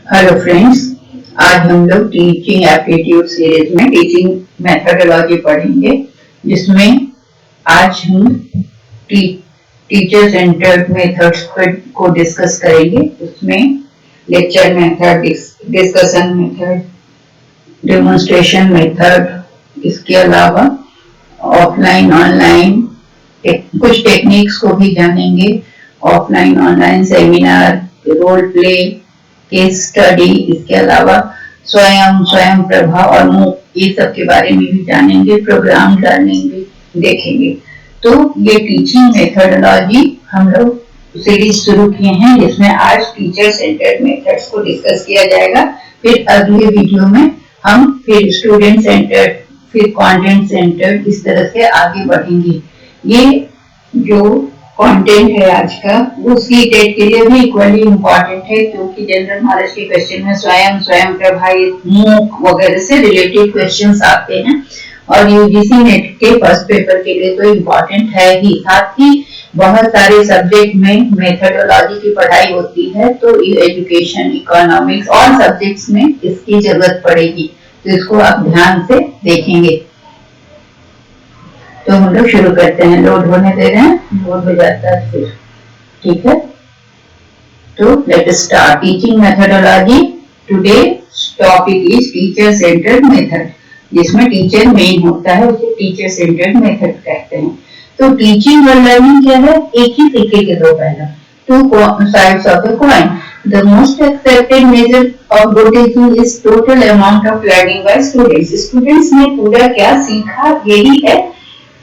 Hello friends, आज हम लोग टीचिंग एप्टीट्यूड सीरीज में टीचिंग मेथोडोलॉजी पढ़ेंगे, जिसमें आज हम टीचर सेंटर्ड मेथड्स को डिस्कस करेंगे। उसमें lecture method, discussion method, demonstration method, इसके अलावा ऑफलाइन ऑनलाइन कुछ टेक्निक्स को भी जानेंगे। Offline online seminar, role play, case study, इसके अलावा स्वयं प्रभा और मूक, ये सब के बारे में भी जानेंगे। प्रोग्राम लर्निंग भी देखेंगे। तो ये टीचिंग मेथोडोलॉजी हम लोग सीरीज शुरू किए हैं, जिसमें आज टीचर सेंटर्ड मेथड्स को डिस्कस किया जाएगा। फिर अगले वीडियो में हम फिर स्टूडेंट सेंटर्ड, फिर कंटेंट सेंटर्ड, इस तरह से आगे बढ़ेंगे। ये जो कंटेंट है आज का, वो सीटेट के लिए भी इक्वली इम्पोर्टेंट है, क्योंकि जनरल नॉलेज के क्वेश्चन में स्वयं प्रभा, मूक वगैरह से रिलेटेड क्वेश्चंस आते हैं, और यूजीसी नेट के फर्स्ट पेपर के लिए तो इम्पोर्टेंट है ही। साथ ही बहुत सारे सब्जेक्ट में मेथोडोलॉजी की पढ़ाई होती है, तो एजुकेशन, इकोनॉमिक्स और सब्जेक्ट्स में इसकी जरूरत पड़ेगी, तो इसको आप ध्यान से देखेंगे। तो हम लोग शुरू करते हैं। लोड होने दे रहे हैं, लोड हो जाता है फिर, ठीक है। तो let us start teaching methodology. Today topic is teacher centred method, जिसमें टीचर मेन होता है, उसे टीचर सेंटर्ड मेथड कहते हैं। तो टीचिंग और लर्निंग क्या है? एक ही सिक्के के दो पहलू, two sides of the coin. The most accepted measure of good teaching is total amount of learning by students. Students ने पूरा क्या सीखा, यही है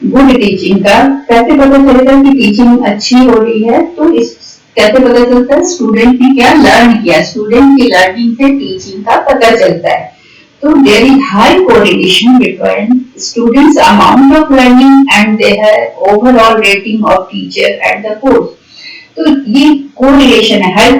गुड टीचिंग का। कैसे पता चलेगा कि टीचिंग अच्छी हो रही है? तो इस कैसे पता चलता है? स्टूडेंट ने क्या लर्न किया, स्टूडेंट की लर्निंग से टीचिंग का पता चलता है। तो there is high correlation between students amount of learning and their overall rating of teacher at the course. तो ये कोरिलेशन है, हाई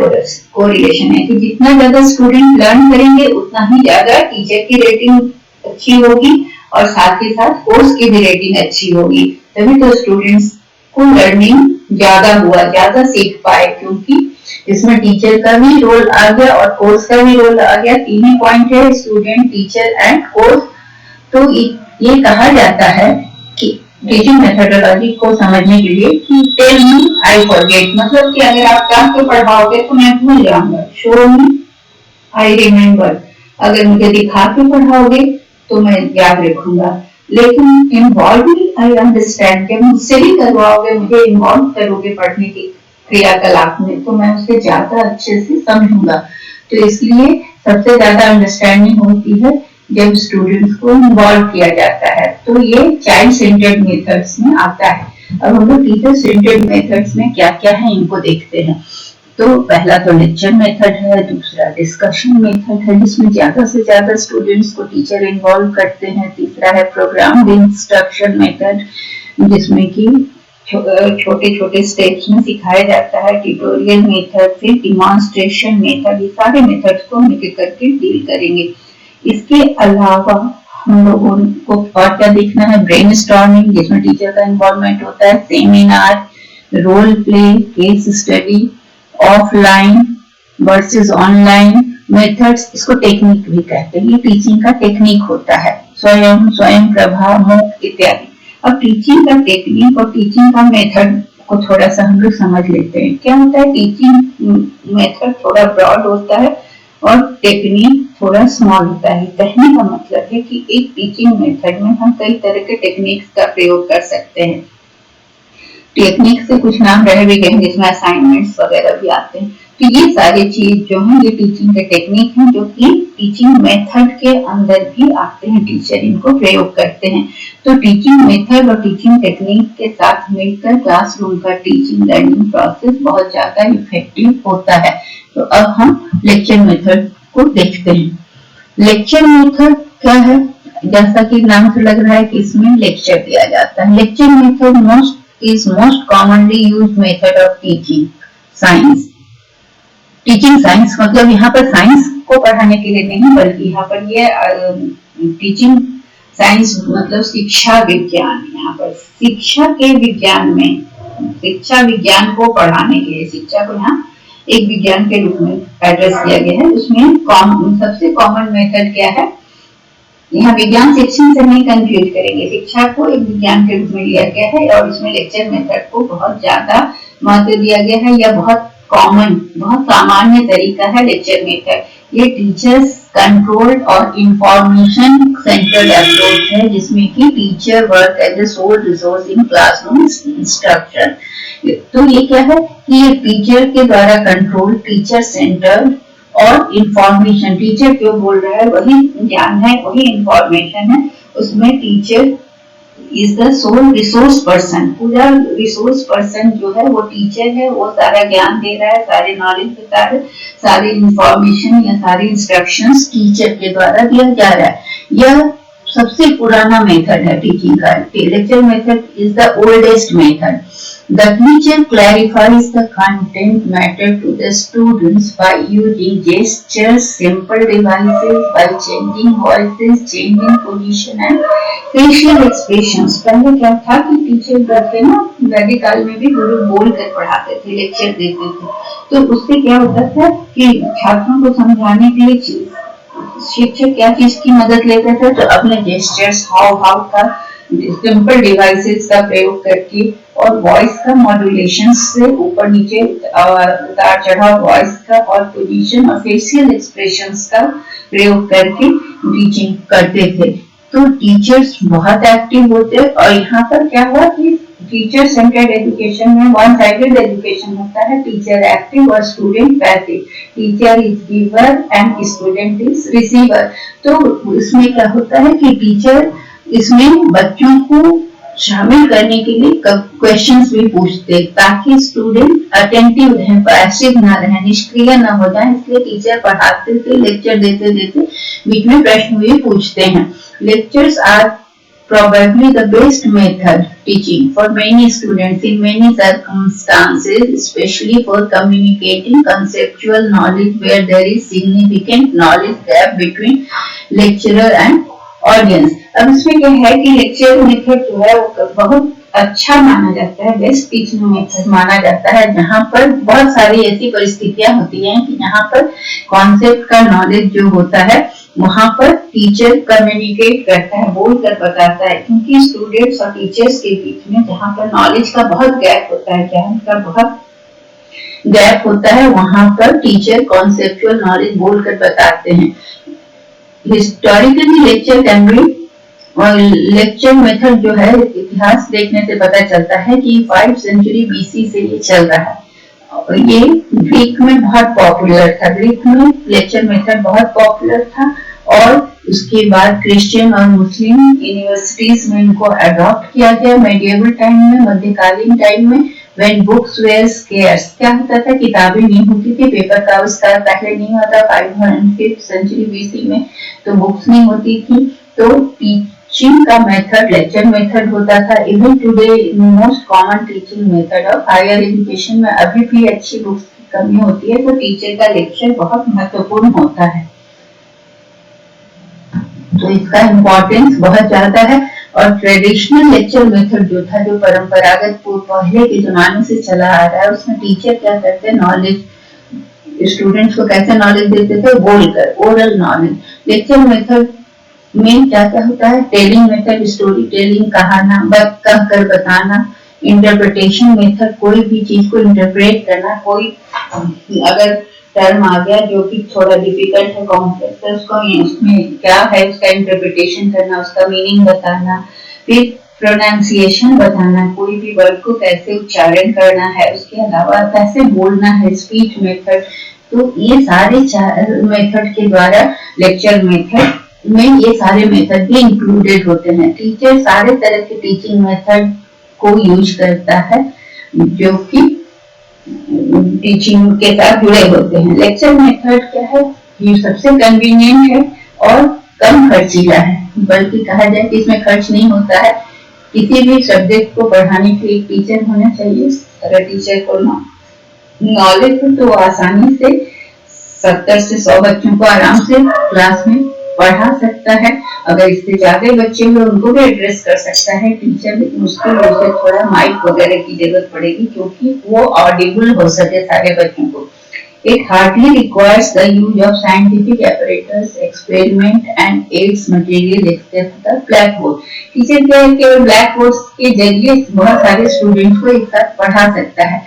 कोरिलेशन है कि जितना ज्यादा स्टूडेंट लर्न करेंगे, उतना ही ज्यादा टीचर की रेटिंग अच्छी होगी, और साथ ही साथ कोर्स की भी रेटिंग अच्छी होगी। तभी तो स्टूडेंट्स को लर्निंग ज्यादा हुआ, ज्यादा सीख पाए, क्योंकि इसमें टीचर का भी रोल आ गया और कोर्स का भी रोल आ गया। तीन ही पॉइंट है, स्टूडेंट, टीचर एंड कोर्स। तो ये कहा जाता है कि टीचिंग मेथोडोलॉजी को समझने के लिए कि टेल मी आई फॉरगेट, मतलब कि अगर आप क्लास में पढ़ाओगे तो मैं भूल जाऊंगा, शो मी आई रिमेम्बर। अगर मुझे दिखा के पढ़ाओगे तो मैं याद रखूंगा, लेकिन इन्वॉल्व आई अंडरस्टैंड, जब मुझसे भी करवाओगे, मुझे इन्वॉल्व करोगे पढ़ने की क्रियाकलाप में, तो मैं उसे ज्यादा अच्छे से समझूंगा। तो इसलिए सबसे ज्यादा अंडरस्टैंडिंग होती है जब स्टूडेंट्स को इन्वॉल्व किया जाता है। तो ये चाइल्ड सेंटर्ड मेथड्स में आता है। अब हम लोग टीचर सेंटर्ड मेथड्स में क्या क्या है, इनको देखते हैं। तो पहला तो लेक्चर मेथड है, दूसरा डिस्कशन मेथड है, जिसमें ज्यादा से ज्यादा स्टूडेंट्स को टीचर इन्वॉल्व करते हैं। तीसरा है प्रोग्राम इंस्ट्रक्शन मेथड, जिसमें कि छोटे छोटे स्टेप्स में सिखाया जाता है। ट्यूटोरियल मेथड, फिर डिमॉन्स्ट्रेशन मेथड, ये सारे मेथड्स को हम एक करके डील करेंगे। इसके अलावा हम लोगों को और क्या देखना है? ब्रेनस्टॉर्मिंग, जिसमें टीचर का इन्वॉल्वमेंट होता है। Seminar, role play, case study, offline versus online methods, इसको टेक्निक भी कहते हैं। ये टीचिंग का टेक्निक होता है, स्वयं प्रभा, मूक इत्यादि। अब टीचिंग का टेक्निक और टीचिंग का मेथड को थोड़ा सा हम लोग समझ लेते हैं। क्या होता है? टीचिंग मेथड थोड़ा ब्रॉड होता है और टेक्निक थोड़ा स्मॉल होता है। कहने का मतलब है कि एक टीचिंग मेथड में हम कई तरह के टेक्निक्स का प्रयोग कर सकते हैं। टेक्निक से कुछ नाम रह भी गए, जिसमें असाइनमेंट्स वगैरह भी आते हैं। तो ये सारी चीज जो है, ये टीचिंग के टेक्निक हैं, जो कि टीचिंग मेथड के अंदर भी आते हैं। टीचर इनको प्रयोग करते हैं। तो टीचिंग मेथड और टीचिंग टेक्निक के साथ मिलकर क्लासरूम का टीचिंग लर्निंग प्रोसेस बहुत ज्यादा इफेक्टिव होता है। तो अब हम लेक्चर मेथड को देखते हैं। लेक्चर मेथड क्या है? जैसा कि नाम से लग रहा है कि इसमें लेक्चर दिया जाता है। Lecture method is most commonly used method of teaching science. Teaching science मतलब यहाँ पर साइंस को पढ़ाने के लिए नहीं, बल्कि यहाँ पर ये टीचिंग साइंस मतलब शिक्षा विज्ञान। यहाँ पर शिक्षा के विज्ञान में, शिक्षा विज्ञान को पढ़ाने के लिए, शिक्षा को यहाँ एक विज्ञान के रूप में एड्रेस किया गया है। उसमें सबसे कॉमन मेथड क्या है, यहाँ विज्ञान सेक्शन से नहीं कंफ्यूज करेंगे, शिक्षा को एक विज्ञान के रूप में लिया गया है और उसमें लेक्चर मेथड को बहुत ज्यादा महत्व दिया गया है। यह बहुत कॉमन, बहुत सामान्य तरीका है लेक्चर मेथड। ये टीचर्स कंट्रोल्ड और इंफॉर्मेशन सेंटर्ड अप्रोच है, जिसमें कि teacher work as a sole resource in classroom instruction. तो ये क्या है कि ये टीचर के द्वारा कंट्रोल, टीचर सेंटर्ड और इंफॉर्मेशन, टीचर जो बोल रहा है वही ज्ञान है, वही इंफॉर्मेशन है। उसमें teacher is the sole resource person, पूरा रिसोर्स पर्सन जो है वो टीचर है, वो सारा ज्ञान दे रहा है, सारे नॉलेज बता रहा है, सारे इंफॉर्मेशन या सारे इंस्ट्रक्शंस टीचर के द्वारा दिया जा रहा है। यह सबसे पुराना मेथड है टीचिंग का। Lecture method is the oldest method. The teacher clarifies the content matter to the students by using gestures, simple devices, by changing voices, changing position and facial expressions। पहले क्या था कि टीचर करते ना, वैदिक काल में भी गुरु बोल कर पढ़ाते थे, लेक्चर देते थे। तो उससे क्या होता था कि छात्रों को समझाने के लिए शिक्षक क्या चीज की मदद लेते थे, तो अपने जेस्चर्स, हाव भाव का, सिंपल डिवाइसेस का प्रयोग करके और वॉइस का मॉड्यूलेशन से ऊपर नीचे उतार चढ़ाव वॉइस का और पोजीशन और फेशियल एक्सप्रेशंस का प्रयोग करके टीचिंग करते थे। तो टीचर्स बहुत एक्टिव होते। और यहाँ पर क्या हुआ कि टीचर सेंटर्ड एजुकेशन में वन साइडेड एजुकेशन होता है, टीचर एक्टिव और student passive, teacher is giver and student is receiver. तो इसमें क्या होता है कि टीचर इसमें बच्चों को शामिल करने के लिए क्वेश्चंस भी पूछते ताकि स्टूडेंट अटेंटिव रहे, पैसिव ना रहे, निष्क्रिय ना हो जाए। इसलिए टीचर पढ़ाते थे, लेक्चर देते देते बीच में प्रश्न भी पूछते हैं। Lectures are probably the best method teaching for many students in many circumstances, especially for communicating conceptual knowledge where there is significant knowledge gap between lecturer and audience। अब इसमें क्या है कि लेक्चर मेथड जो है वो बहुत अच्छा माना जाता है, बेस्ट टीचिंग मेथड माना जाता है, जहाँ पर बहुत सारी ऐसी परिस्थितियां होती हैं कि जहाँ पर कॉन्सेप्ट का नॉलेज जो होता है वहां पर टीचर कम्युनिकेट करता है, बोल कर बताता है। क्योंकि स्टूडेंट्स और टीचर्स के बीच में जहाँ पर नॉलेज का बहुत गैप होता है, ज्ञान का बहुत गैप होता है, वहां पर टीचर कॉन्सेप्चुअल नॉलेज बोल कर बताते हैं। हिस्टोरिकली लेक्चर कैन बी, और लेक्चर मेथड जो है इतिहास देखने से पता चलता है कि 5 सेंचुरी बीसी से ये चल रहा है। ये ग्रीक में बहुत पॉपुलर था, ग्रीक में लेक्चर मेथड बहुत पॉपुलर था और उसके बाद क्रिश्चियन और मुस्लिम यूनिवर्सिटीज में इनको अडॉप्ट किया गया। मेडिएवल टाइम में, मध्यकालीन टाइम में, when books were scarce, क्या होता था, किताबें नहीं होती थी, पेपर का आविष्कार पहले नहीं होता, 5th सेंचुरी बीसी में, तो बुक्स नहीं होती थी, तो टीचिंग का मेथड लेक्चर मेथड होता था। Even today most common teaching method of higher education में अभी भी अच्छी बुक्स की कमी होती है, तो टीचर का लेक्चर बहुत महत्वपूर्ण होता है, तो इसका इम्पोर्टेंस बहुत ज्यादा है। और ट्रेडिशनल लेक्चर मेथड जो था, जो परंपरागत पहले के जमाने से चला आ रहा है, उसमें टीचर क्या करते हैं, नॉलेज स्टूडेंट्स को कैसे नॉलेज देते थे, बोलकर, ओरल नॉलेज। लेक्चर मेथड में क्या क्या होता है, टेलिंग मेथड, स्टोरी टेलिंग, कहाना कह कर बताना, इंटरप्रिटेशन मेथड, कोई भी चीज को इंटरप्रेट करना, कोई अगर टर्म आ गया जो कि थोड़ा डिफिकल्ट है, कॉम्प्लेक्स है, उसको उसमें क्या है उसका इंटरप्रिटेशन करना, उसका मीनिंग बताना। फिर प्रोनाउंसिएशन बताना, कोई भी वर्ड को कैसे उच्चारण करना है, उसके अलावा कैसे बोलना है, स्पीच मेथड। तो ये सारे मेथड के द्वारा लेक्चर मेथड में ये सारे मेथड भी इंक्लूडेड होते हैं। टीचर सारे तरह के टीचिंग मेथड को यूज करता है जो कि टीचिंग के साथ जुड़े होते हैं। लेक्चर मेथड क्या है, ये सबसे कन्वीनियंट है और कम खर्चीला है, बल्कि कहा जाए कि इसमें खर्च नहीं होता है। किसी भी सब्जेक्ट को पढ़ाने के लिए टीचर होना चाहिए। अगर टीचर को नॉलेज हो तो आसानी से 70 से 100 बच्चों को आराम से क्लास में पढ़ा सकता है। अगर इससे ज्यादा बच्चे हुए उनको भी एड्रेस कर सकता है टीचर, लेकिन उसके लिए थोड़ा माइक वगैरह की जरूरत पड़ेगी क्योंकि वो ऑडिबल हो सके सारे बच्चों को। It hardly requires the use of scientific apparatus, experiment and aids material except the blackboard. Teacher क्या है, केवल ब्लैक बोर्ड के जरिए बहुत सारे स्टूडेंट को एक साथ पढ़ा सकता है।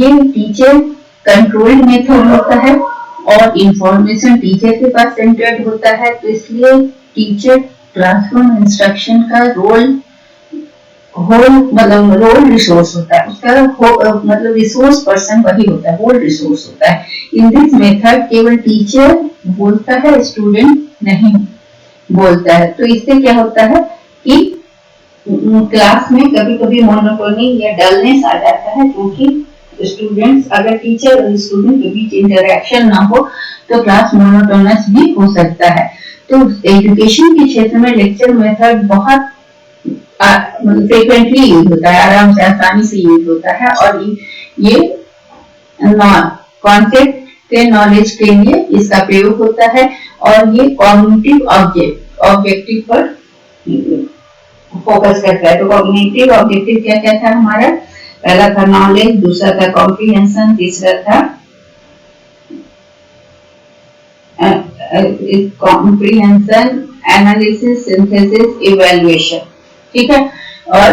ये टीचर कंट्रोल्ड मेथड होता है और इंफॉर्मेशन टीचर के पास सेंटर्ड होता है, तो इसलिए टीचर क्लासरूम इंस्ट्रक्शन का रोल रोल रिसोर्स होता है, उसका मतलब रिसोर्स पर्सन वही होता है, होल रिसोर्स होता है। इन दिस मेथड केवल टीचर बोलता है, स्टूडेंट नहीं बोलता है। तो इससे क्या होता है कि क्लास में कभी कभी मोनोटोनी या डलनेस आ जाता है, क्योंकि स्टूडेंट्स, अगर टीचर और स्टूडेंट के बीच इंटरेक्शन ना हो तो क्लास मोनोटोनस भी हो सकता है। तो एजुकेशन के क्षेत्र में लेक्चर मेथड बहुत फ्रीक्वेंटली यूज होता है, आराम से आसानी से यूज होता है, और ये कॉन्सेप्ट के नॉलेज के लिए इसका प्रयोग होता है, और ये कॉग्निटिव ऑब्जेक्टिव पर फोकस करता है। तो कॉग्निटिव ऑब्जेक्टिव क्या क्या था हमारा? पहला था नॉलेज, दूसरा था कॉम्प्रिहेंशन, तीसरा था कॉम्प्रिहेंशन, एनालिसिस, सिंथेसिस, इवैल्यूएशन। ठीक है, और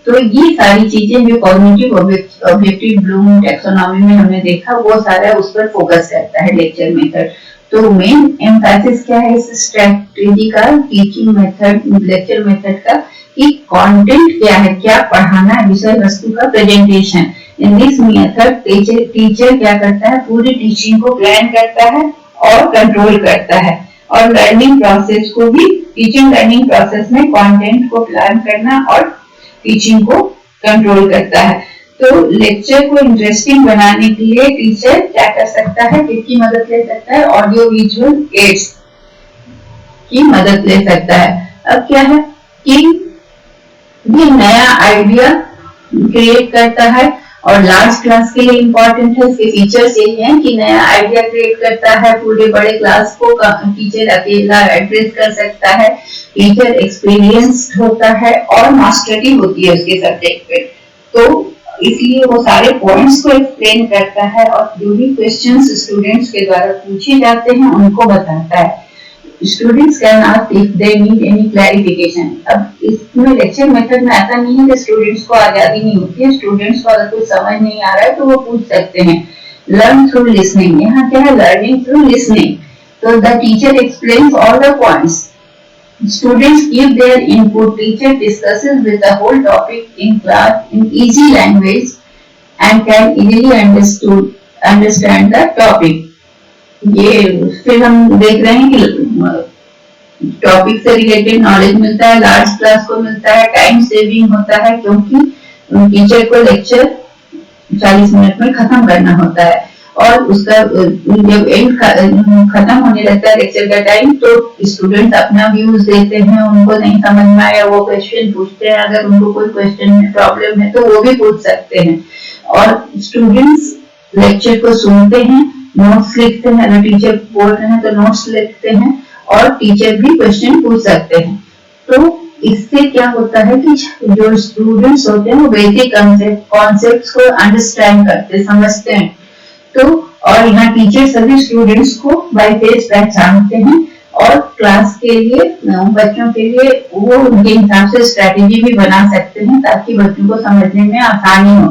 तो ये सारी चीजें जो कॉग्निटिव ऑब्जेक्टिव ब्लूम टैक्सोनॉमी में हमने देखा, वो सारा उस पर फोकस करता है लेक्चर मेथड। तो मेन एम्फेसिस क्या है इस स्ट्रेटजी का, टीचिंग मेथड, लेक्चर मेथड का, कि कंटेंट क्या है, क्या पढ़ाना है, विषय वस्तु का presentation. In this method teacher क्या करता है, पूरी टीचिंग को प्लान करता है और कंट्रोल करता है, और लर्निंग प्रोसेस को भी, टीचिंग लर्निंग प्रोसेस में कंटेंट को प्लान करना और टीचिंग को कंट्रोल करता है। तो लेक्चर को इंटरेस्टिंग बनाने के लिए टीचर क्या कर सकता है, किसकी मदद ले सकता है? ऑडियो विजुअल एड्स की मदद ले सकता है। अब क्या है कि ये नया आइडिया क्रिएट करता है, और लार्ज क्लास के लिए इम्पोर्टेंट है। इसके फीचर्स यही हैं कि नया आइडिया क्रिएट करता है, पूरे बड़े क्लास को टीचर अकेला एड्रेस कर सकता है, टीचर एक्सपीरियंस्ड होता है और मास्टरी होती है उसके सब्जेक्ट पे। तो इसलिए वो सारे पॉइंट्स को एक्सप्लेन करता है, और जो भी क्वेश्चंस स्टूडेंट्स के द्वारा पूछे जाते हैं उनको बताता है। Students can ask if they need any clarification. अब इसमें लेक्चर मेथड में ऐसा नहीं है कि स्टूडेंट्स को आजादी नहीं होती है, स्टूडेंट्स को अगर कुछ समझ नहीं आ रहा है तो वो पूछ सकते हैं। लर्न थ्रू लिसनिंग, यहाँ क्या है, लर्निंग थ्रू लिसनिंग। तो the teacher explains all the points, students give their input, teacher discusses with the whole topic in class in easy language and can easily understand the topic। ये फिर हम देख रहे हैं कि टॉपिक से related knowledge मिलता है, लार्ज क्लास को मिलता है, टाइम सेविंग होता है, क्योंकि टीचर को लेक्चर 40 मिनट में खत्म करना होता है, और उसका जब एंड खत्म होने लगता है लेक्चर का टाइम, तो स्टूडेंट अपना व्यूज देते हैं, उनको नहीं समझ में आया वो क्वेश्चन पूछते हैं, अगर उनको कोई क्वेश्चन में प्रॉब्लम है तो वो भी पूछ सकते हैं, और स्टूडेंट्स लेक्चर को सुनते हैं, नोट्स लिखते हैं, अगर टीचर बोल रहे हैं तो नोट्स लिखते हैं, और टीचर भी क्वेश्चन पूछ सकते हैं। तो इससे क्या होता है कि जो स्टूडेंट्स होते हैं वो बेसिक कॉन्सेप्ट्स को अंडरस्टैंड करते, समझते हैं। तो और यहाँ टीचर सभी स्टूडेंट्स को बाय फेस पहचानते हैं, और क्लास के लिए, बच्चों के लिए वो उनके हिसाब से स्ट्रेटेजी भी बना सकते हैं ताकि बच्चों को समझने में आसानी हो।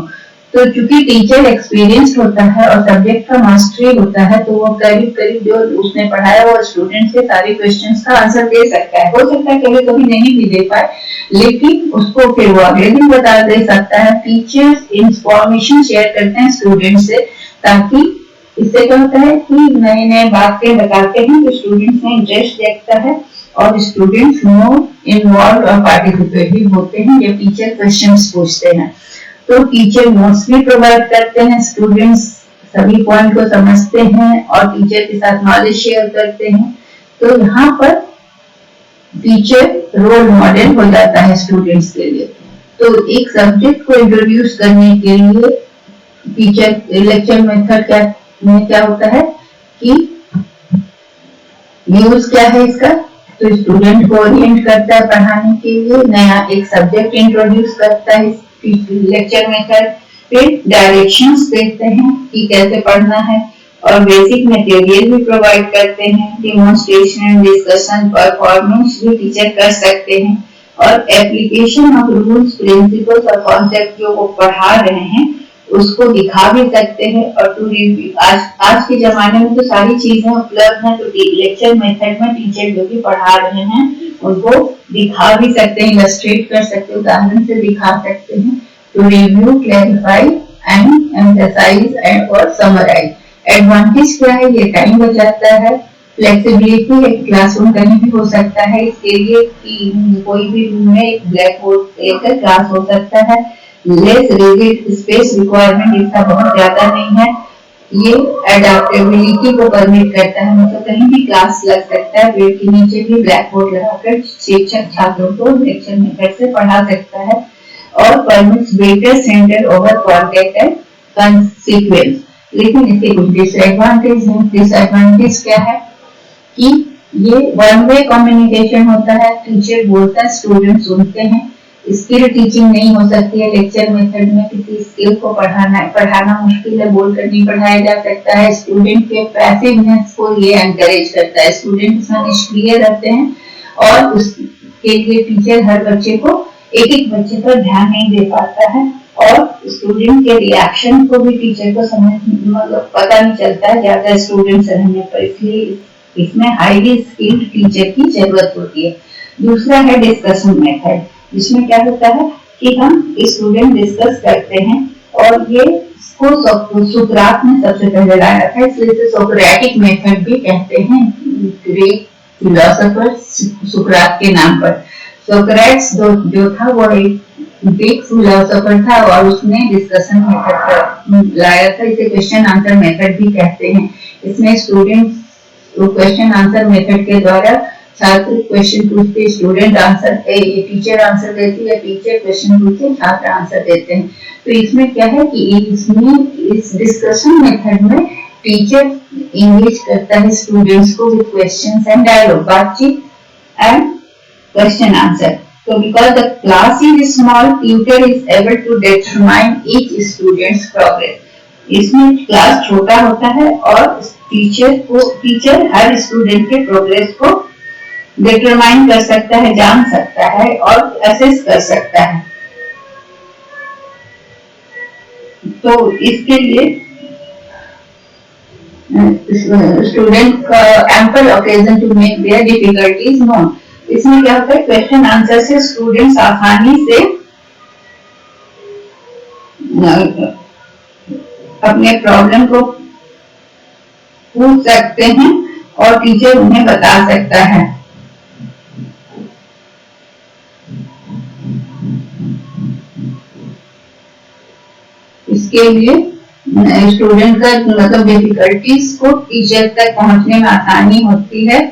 तो चूंकि टीचर एक्सपीरियंस्ड होता है और सब्जेक्ट का मास्टरी होता है, तो वो करीब करीब जो उसने पढ़ाया वो स्टूडेंट से सारे क्वेश्चंस का आंसर दे सकता है। हो सकता है कभी कभी नहीं भी दे पाए, लेकिन उसको फिर वो अगले दिन बता दे सकता है। टीचर्स इंफॉर्मेशन शेयर करते हैं स्टूडेंट से, ताकि इससे क्या होता है कि नए नए बातें बताते हैं, तो स्टूडेंट्स में इंटरेस्ट देखता है, और स्टूडेंट्स मोर इन्वॉल्व और पार्टिसिपेटिव होते हैं जब टीचर क्वेश्चंस पूछते हैं। तो टीचर नोट्स भी प्रोवाइड करते हैं, स्टूडेंट्स सभी पॉइंट को समझते हैं और टीचर के साथ नॉलेज शेयर करते हैं। तो यहाँ पर टीचर रोल मॉडल हो जाता है स्टूडेंट्स के लिए। तो एक सब्जेक्ट को इंट्रोड्यूस करने के लिए टीचर लेक्चर मेथड क्या होता है कि यूज क्या है इसका, तो स्टूडेंट को ओरिएंट करता है पढ़ाने के लिए, नया एक सब्जेक्ट इंट्रोड्यूस करता है लेक्चर मेथड, फिर डायरेक्शंस देते हैं कि कैसे पढ़ना है, और बेसिक मटेरियल भी प्रोवाइड करते हैं। डेमोन्स्ट्रेशन, डिस्कशन, परफॉर्मेंस भी टीचर कर सकते हैं और एप्लीकेशन ऑफ रूल्स, प्रिंसिपल्स और कॉन्सेप्ट जो वो पढ़ा रहे हैं उसको दिखा भी सकते हैं। और टू रिव्यू, आज के जमाने में तो सारी चीजें उपलब्ध हैं, तो लेक्चर मेथड में टीचर जो भी पढ़ा रहे हैं उनको दिखा भी सकते हैं, इलस्ट्रेट कर सकते हैं, उदाहरण से दिखा सकते हैं। To review, clarify and emphasise and और समराइज। एडवांटेज क्या है? ये टाइम बचाता है। फ्लेक्सिबिलिटी है, क्लासरूम कहीं भी हो सकता है, इसके लिए कि कोई भी रूम में एक ब्लैक बोर्ड लेकर क्लास हो सकता है। लेस रिजिड, स्पेस रिक्वायरमेंट इसका बहुत ज्यादा नहीं है। ये एडेप्टेबिलिटी को परमिट करता है, मतलब कहीं भी क्लास लग सकता है, पेड़ के नीचे भी ब्लैक बोर्ड लगाकर शिक्षक छात्रों को लेक्चर मेथड से पढ़ा सकता है। और permits better centre over contact and consequence. लेकिन इसके कुछ डिसएडवांटेज हैं। डिसएडवांटेज क्या है कि ये वन वे कम्युनिकेशन होता है, टीचर बोलता है, स्टूडेंट सुनते हैं। स्किल टीचिंग नहीं हो सकती है लेक्चर मेथड में, किसी स्किल को पढ़ाना मुश्किल है, बोलकर नहीं पढ़ाया जा सकता है। स्टूडेंट के पैसिवनेस को ये एनकरेज करता है, स्टूडेंट इसमें निष्क्रिय रहते हैं और उसके लिए टीचर हर बच्चे को एक एक बच्चे पर ध्यान नहीं दे पाता है और स्टूडेंट के रिएक्शन को भी टीचर को मतलब पता नहीं चलता है ज्यादा स्टूडेंट्स रहने पर, इसलिए इसमें हाईली स्किल्ड टीचर की जरूरत होती है। दूसरा है डिस्कशन मेथड, जिसमें क्या होता है कि हम स्टूडेंट डिस्कस करते हैं और ये सुकरात ने सबसे पहले लाया था, इसलिए इसे सोक्रेटिक मेथड भी कहते हैं, ग्रीक फिलोसोफर सुकरात के नाम पर। सोक्रेट्स जो था वो एक ग्रीक फिलोसोफर था और उसने डिस्कशन मेथड लाया था, इसे क्वेश्चन आंसर मेथड भी कहते हैं। इसमें स्टूडेंट क्वेश्चन आंसर मेथड के द्वारा छात्र क्वेश्चन पूछते, स्टूडेंट आंसर, टीचर आंसर देती है, टीचर क्वेश्चन पूछते, छात्र आंसर देते हैं। तो इसमें क्या है कि इस डिस्कशन मेथड में टीचर इंगेज करता है स्टूडेंट्स को विद क्वेश्चंस एंड डायलॉग, बातचीत and question answer. So because the class is small, tutor is able to determine each student's progress. इसमें क्लास छोटा होता है और टीचर हर स्टूडेंट के प्रोग्रेस को डिटरमाइन कर सकता है, जान सकता है और असेस कर सकता है। तो इसके लिए स्टूडेंट का ample occasion to make their difficulties known. इसमें क्या होता है, क्वेश्चन आंसर से स्टूडेंट्स आसानी से अपने प्रॉब्लम को पूछ सकते हैं और टीचर उन्हें बता सकता है। इसके लिए स्टूडेंट का मतलब डिफिकल्टीज को टीचर तक पहुंचने में आसानी होती है।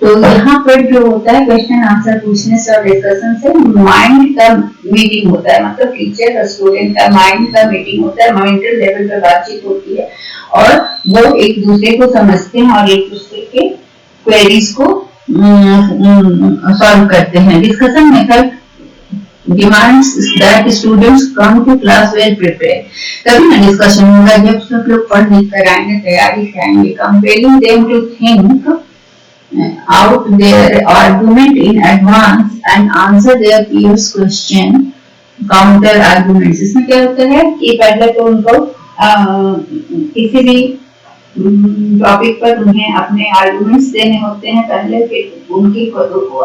तो यहाँ पर जो होता है क्वेश्चन आंसर पूछने से और डिस्कशन से माइंड का मीटिंग होता है, मतलब टीचर और स्टूडेंट का माइंड का मीटिंग होता है, मेंटल लेवल पर बातचीत होती है और वो एक दूसरे को समझते हैं और एक दूसरे के क्वेरीज को सॉल्व करते हैं। Discussion method demands that students come to class well prepared. तभी ना डिस्कशन होगा जब सब लोग पढ़ लिख कर आएंगे, तैयारी से आएंगे। Compelling them to think out their argument in advance and answer their peers' question, counter arguments. इसमें क्या होता है कि पहले तो उनको किसी भी टॉपिक पर उन्हें अपने आर्गुमेंट्स देने होते हैं पहले, फिर उनकी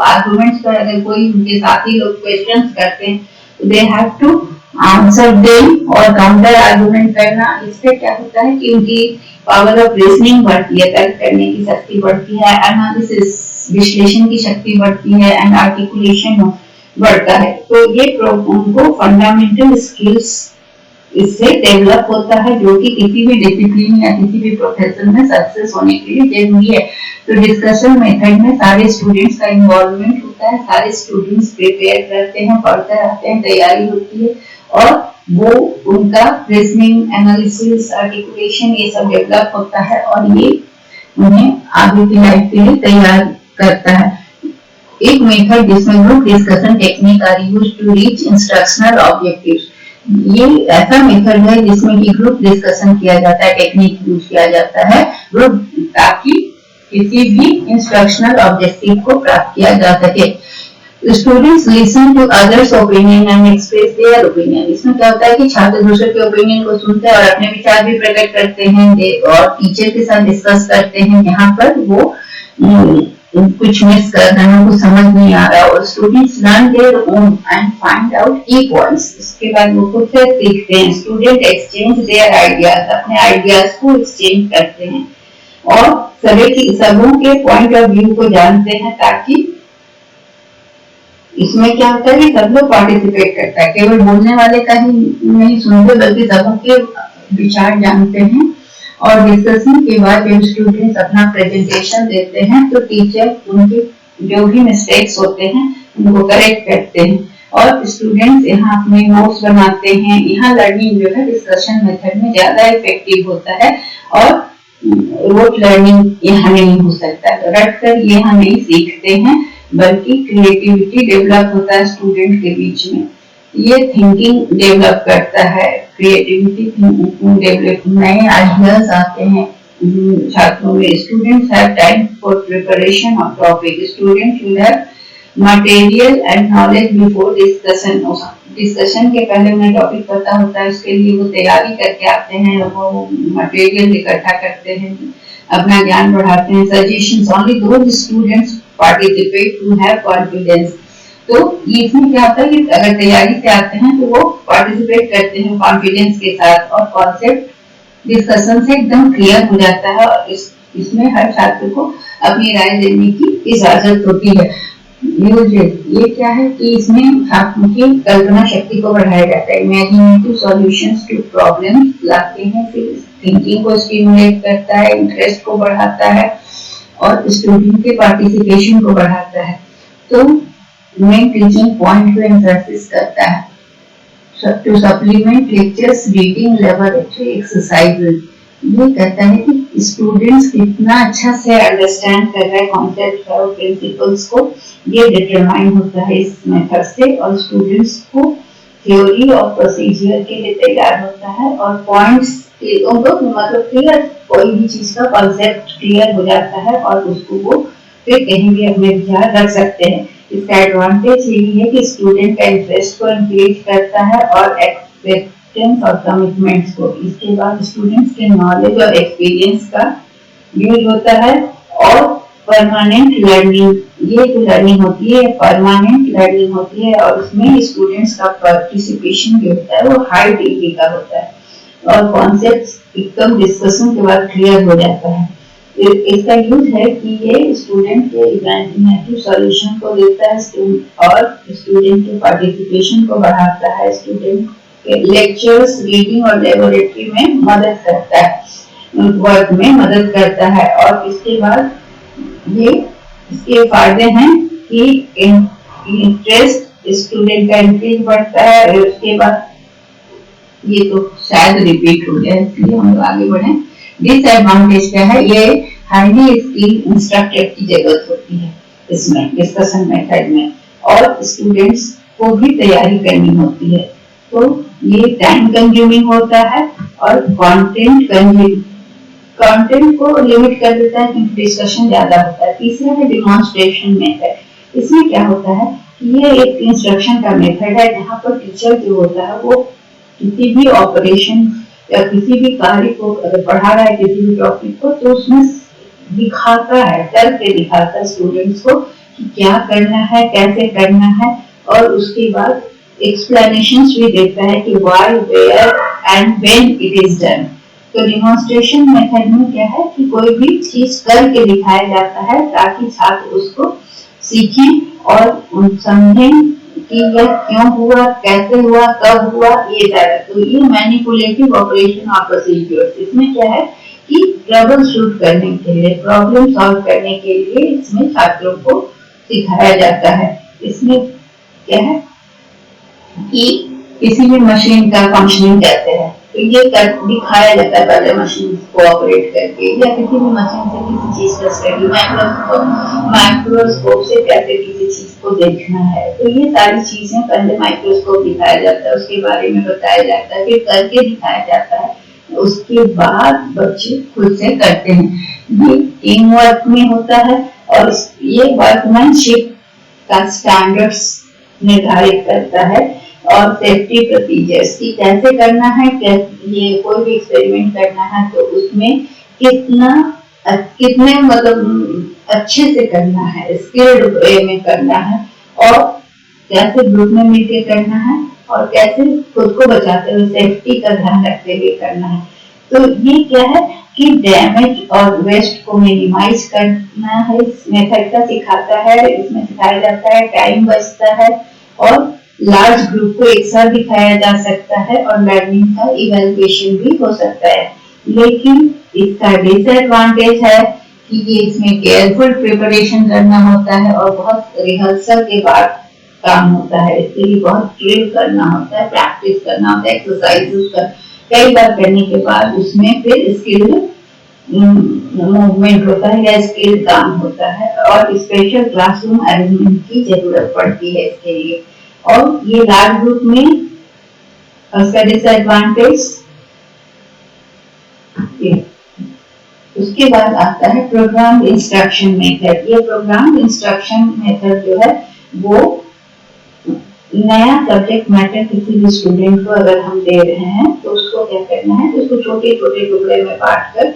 आर्गुमेंट्स पर अगर कोई उनके साथी लोग क्वेश्चंस करते हैं तो they have to answer them और काउंटर आर्गुमेंट करना। इससे क्या होता है कि उनकी पावर ऑफ रीजनिंग बढ़ती है, तर्क करने की शक्ति बढ़ती है, एनालिसिस विश्लेषण की शक्ति बढ़ती है एंड आर्टिकुलेशन बढ़ता है। तो ये उनको फंडामेंटल स्किल्स इससे डेवलप होता है जो कि किसी भी डिसिप्लिन या किसी भी प्रोफेशन में सक्सेस होने के लिए जरूरी है। तो डिस्कशन मेथड में सारे स्टूडेंट्स का इन्वॉल्वमेंट होता है, सारे स्टूडेंट्स प्रिपेयर करते हैं, पढ़ते रहते हैं, तैयारी होती है और वो उनका रीजनिंग, एनालिसिस, आर्टिकुलेशन ये सब डेवलप होता है और ये उन्हें आगे की लाइफ के लिए तैयार करता है। एक मेथड जिसमें group discussion technique are used to reach instructional objectives. ये ऐसा मेथड है जिसमें कि ग्रुप डिस्कशन किया जाता है, टेक्निक यूज किया जाता है ग्रुप, ताकि किसी भी इंस्ट्रक्शनल ऑब्जेक्टिव को प्राप्त किया जा सके। Students listen to others opinion and express their opinion. इसमें क्या होता है कि छात्र दूसरे के ओपिनियन को सुनते हैं और अपने विचार भी प्रकट करते हैं और टीचर के साथ डिस्कस करते हैं। यहाँ पर वो कुछ मिस कर रहे हैं, कुछ समझ नहीं आ रहा, और students learn their own and find out की पॉइंट्स। उसके बाद वो खुद से सीखते हैं। स्टूडेंट एक्सचेंज देयर आइडियाज, अपने आइडियाज को एक्सचेंज करते हैं और सबों के पॉइंट ऑफ व्यू को जानते हैं, ताकि इसमें क्या होता है कि सब लोग पार्टिसिपेट करता है, केवल बोलने वाले का ही नहीं सुनते बल्कि सबों के विचार जानते हैं। और डिस्कशन के बाद जब स्टूडेंट्स अपना प्रेजेंटेशन देते हैं तो टीचर उनके जो भी मिस्टेक्स होते हैं उनको करेक्ट करते हैं और स्टूडेंट्स यहाँ अपने नोट्स बनाते हैं। यहाँ लर्निंग जो है डिस्कशन मेथड में ज्यादा इफेक्टिव होता है और रोट लर्निंग यहाँ नहीं हो सकता। तो रट कर ये यहाँ नहीं सीखते हैं, बल्कि क्रिएटिविटी डेवलप होता है स्टूडेंट के बीच में। ये थिंकिंग डेवलप करता है, क्रिएटिविटी डेवलप, नए आइडियाज आते हैं छात्रों में। Students have time for preparation of topic. Student will have material and knowledge before discussion. Discussion के पहले उन्हें टॉपिक पता होता है, उसके लिए वो तैयारी करके आते हैं, वो मटेरियल इकट्ठा करते हैं, अपना ज्ञान बढ़ाते हैं। Suggestions, only those students participate who have confidence. तो ये इसमें क्या होता है कि अगर तैयारी से आते हैं तो वो पार्टिसिपेट करते हैं कॉन्फिडेंस के साथ और कॉन्सेप्ट डिस्कशन से एकदम क्लियर हो जाता है और इसमें हर छात्र को अपनी राय देने की इजाजत होती है। ये क्या है कि इसमें छात्रों की कल्पना शक्ति को बढ़ाया जाता है। इमेजिनेटिव सॉल्यूशंस टू प्रॉब्लम्स लाते हैं, फिर थिंकिंग को स्टिमुलेट करता है, इंटरेस्ट को बढ़ाता है और स्टूडेंट के पार्टिसिपेशन को बढ़ाता है। तो मेन टीचिंग पॉइंट को एम्फसाइज करता है। To supplement lectures, reading, laboratory exercises. ये कहता है कि स्टूडेंट्स कितना अच्छा से अंडरस्टैंड कर रहे हैं कॉन्सेप्ट और प्रिंसिपल्स को, ये डिटरमाइन होता है इस मेथड से। और स्टूडेंट्स को थ्योरी और प्रोसीजर के लिए तैयार होता है और पॉइंट्स मतलब क्लियर, कोई भी चीज का कॉन्सेप्ट क्लियर हो जाता है और उसको वो फिर कहीं भी अपने विचार रख सकते हैं। इसका एडवांटेज यही है कि स्टूडेंट का इंटरेस्ट को इंक्रीज करता है और एक्सपेक्टेंस और कमिटमेंट्स को। इसके बाद स्टूडेंट्स के नॉलेज और एक्सपीरियंस का यूज होता है और परमानेंट लर्निंग, ये जो लर्निंग होती है परमानेंट लर्निंग होती है और उसमें स्टूडेंट्स का पार्टिसिपेशन जो होता है वो हाई डिग्री का होता है और कॉन्सेप्ट एकदम डिस्कशन के बाद क्लियर हो जाता है। इसका यूज है कि ये स्टूडेंट के इमेजिनेटिव सॉल्यूशन को देता है और स्टूडेंट के पार्टिसिपेशन को बढ़ाता है, स्टूडेंट के लेक्चर्स, रीडिंग और लैबोरेटरी में मदद करता है, वर्क में मदद करता है। और इसके बाद ये इसके फायदे हैं कि इंटरेस्ट स्टूडेंट का इंक्रीज बढ़ता है। उसके बाद ये तो शायद रिपीट हो गया इसलिए हम आगे बढ़े। डिसएडवांटेज क्या है, ये हाईली स्किल्ड इंस्ट्रक्टर की जरूरत होती है इसमें डिस्कशन मेथड में और स्टूडेंट्स को भी तैयारी करनी होती है, तो ये टाइम कंज्यूमिंग होता है और कंटेंट को लिमिट कर देता है क्योंकि डिस्कशन ज्यादा होता है। तीसरा है डिमॉन्स्ट्रेशन मेथड। इसमें क्या होता है कि ये एक इंस्ट्रक्शन का मेथड है जहाँ पर टीचर जो होता है वो किसी भी ऑपरेशन या किसी भी कार्य को अगर पढ़ा रहा है किसी भी टॉपिक को तो उसमें दिखाता है, करके दिखाता है स्टूडेंट्स को कि क्या करना है, कैसे करना है और उसके बाद एक्सप्लेनेशंस भी देता है कि why, where and when it is done. तो डिमॉन्स्ट्रेशन मेथड में क्या है कि कोई भी चीज करके दिखाया जाता है ताकि छात्र उसको सीखें और समझें कि यह क्यों हुआ, कैसे हुआ, कब हुआ, ये सारा। तो ये मैनिपुलेटिव ऑपरेशन ऑफ प्रोसीजर्स। इसमें क्या है कि ट्रबल शूट करने के लिए, प्रॉब्लम सॉल्व करने के लिए इसमें छात्रों को सिखाया जाता है। इसमें क्या है कि किसी भी मशीन का फंक्शनिंग कहते हैं। तो ये दिखाया जाता है पहले मशीन को ऑपरेट करके, या किसी भी मशीन से किसी चीज का स्टडी, माइक्रोस्कोप से कैसे किसी चीज को देखना है। तो ये सारी चीजें पहले माइक्रोस्कोप दिखाया जाता है, उसके बारे में बताया जाता है, फिर करके दिखाया जाता है, उसके बाद बच्चे खुद से करते हैं। ये टीम वर्क में होता है और ये वर्कमैनशिप का स्टैंडर्ड्स निर्धारित करता है और सेफ्टी प्रोसीजर्स की कैसे करना है, ये कोई भी एक्सपेरिमेंट करना है तो उसमें कितने मतलब अच्छे से करना है, स्किल्ड वे में करना है, और कैसे ग्रुप में मिलकर करना है, और कैसे खुद को बचाते हुए सेफ्टी का ध्यान रखते हुए करना है। तो ये क्या है कि डैमेज और वेस्ट को मिनिमाइज करना है, इस मेथड का सिखाता है। इसमें सिखाया जाता है, टाइम बचता है और लार्ज ग्रुप को एक साथ दिखाया जा सकता है और लर्निंग का इवैल्यूएशन भी हो सकता है। लेकिन इसका डिसएडवांटेज है कि ये इसमें केयरफुल प्रिपरेशन करना होता है और बहुत रिहर्सल के बाद काम होता है। इसके लिए बहुत ड्रिल करना होता है, प्रैक्टिस करना होता है, एक्सरसाइजेस का कई बार करने के बाद उसमें फिर स्किल मूवमेंट होता है या स्किल काम होता है, और स्पेशल क्लासरूम अरेंजमेंट की जरूरत पड़ती है इसके लिए। और ये लार्ज ग्रुप में उसका डिसएडवांटेज। उसके बाद आता है प्रोग्राम इंस्ट्रक्शन मेथड। ये प्रोग्राम इंस्ट्रक्शन मेथड जो है वो नया सब्जेक्ट मैटर किसी भी स्टूडेंट को अगर हम दे रहे हैं तो उसको क्या करना है, उसको छोटे छोटे टुकड़े में बांट कर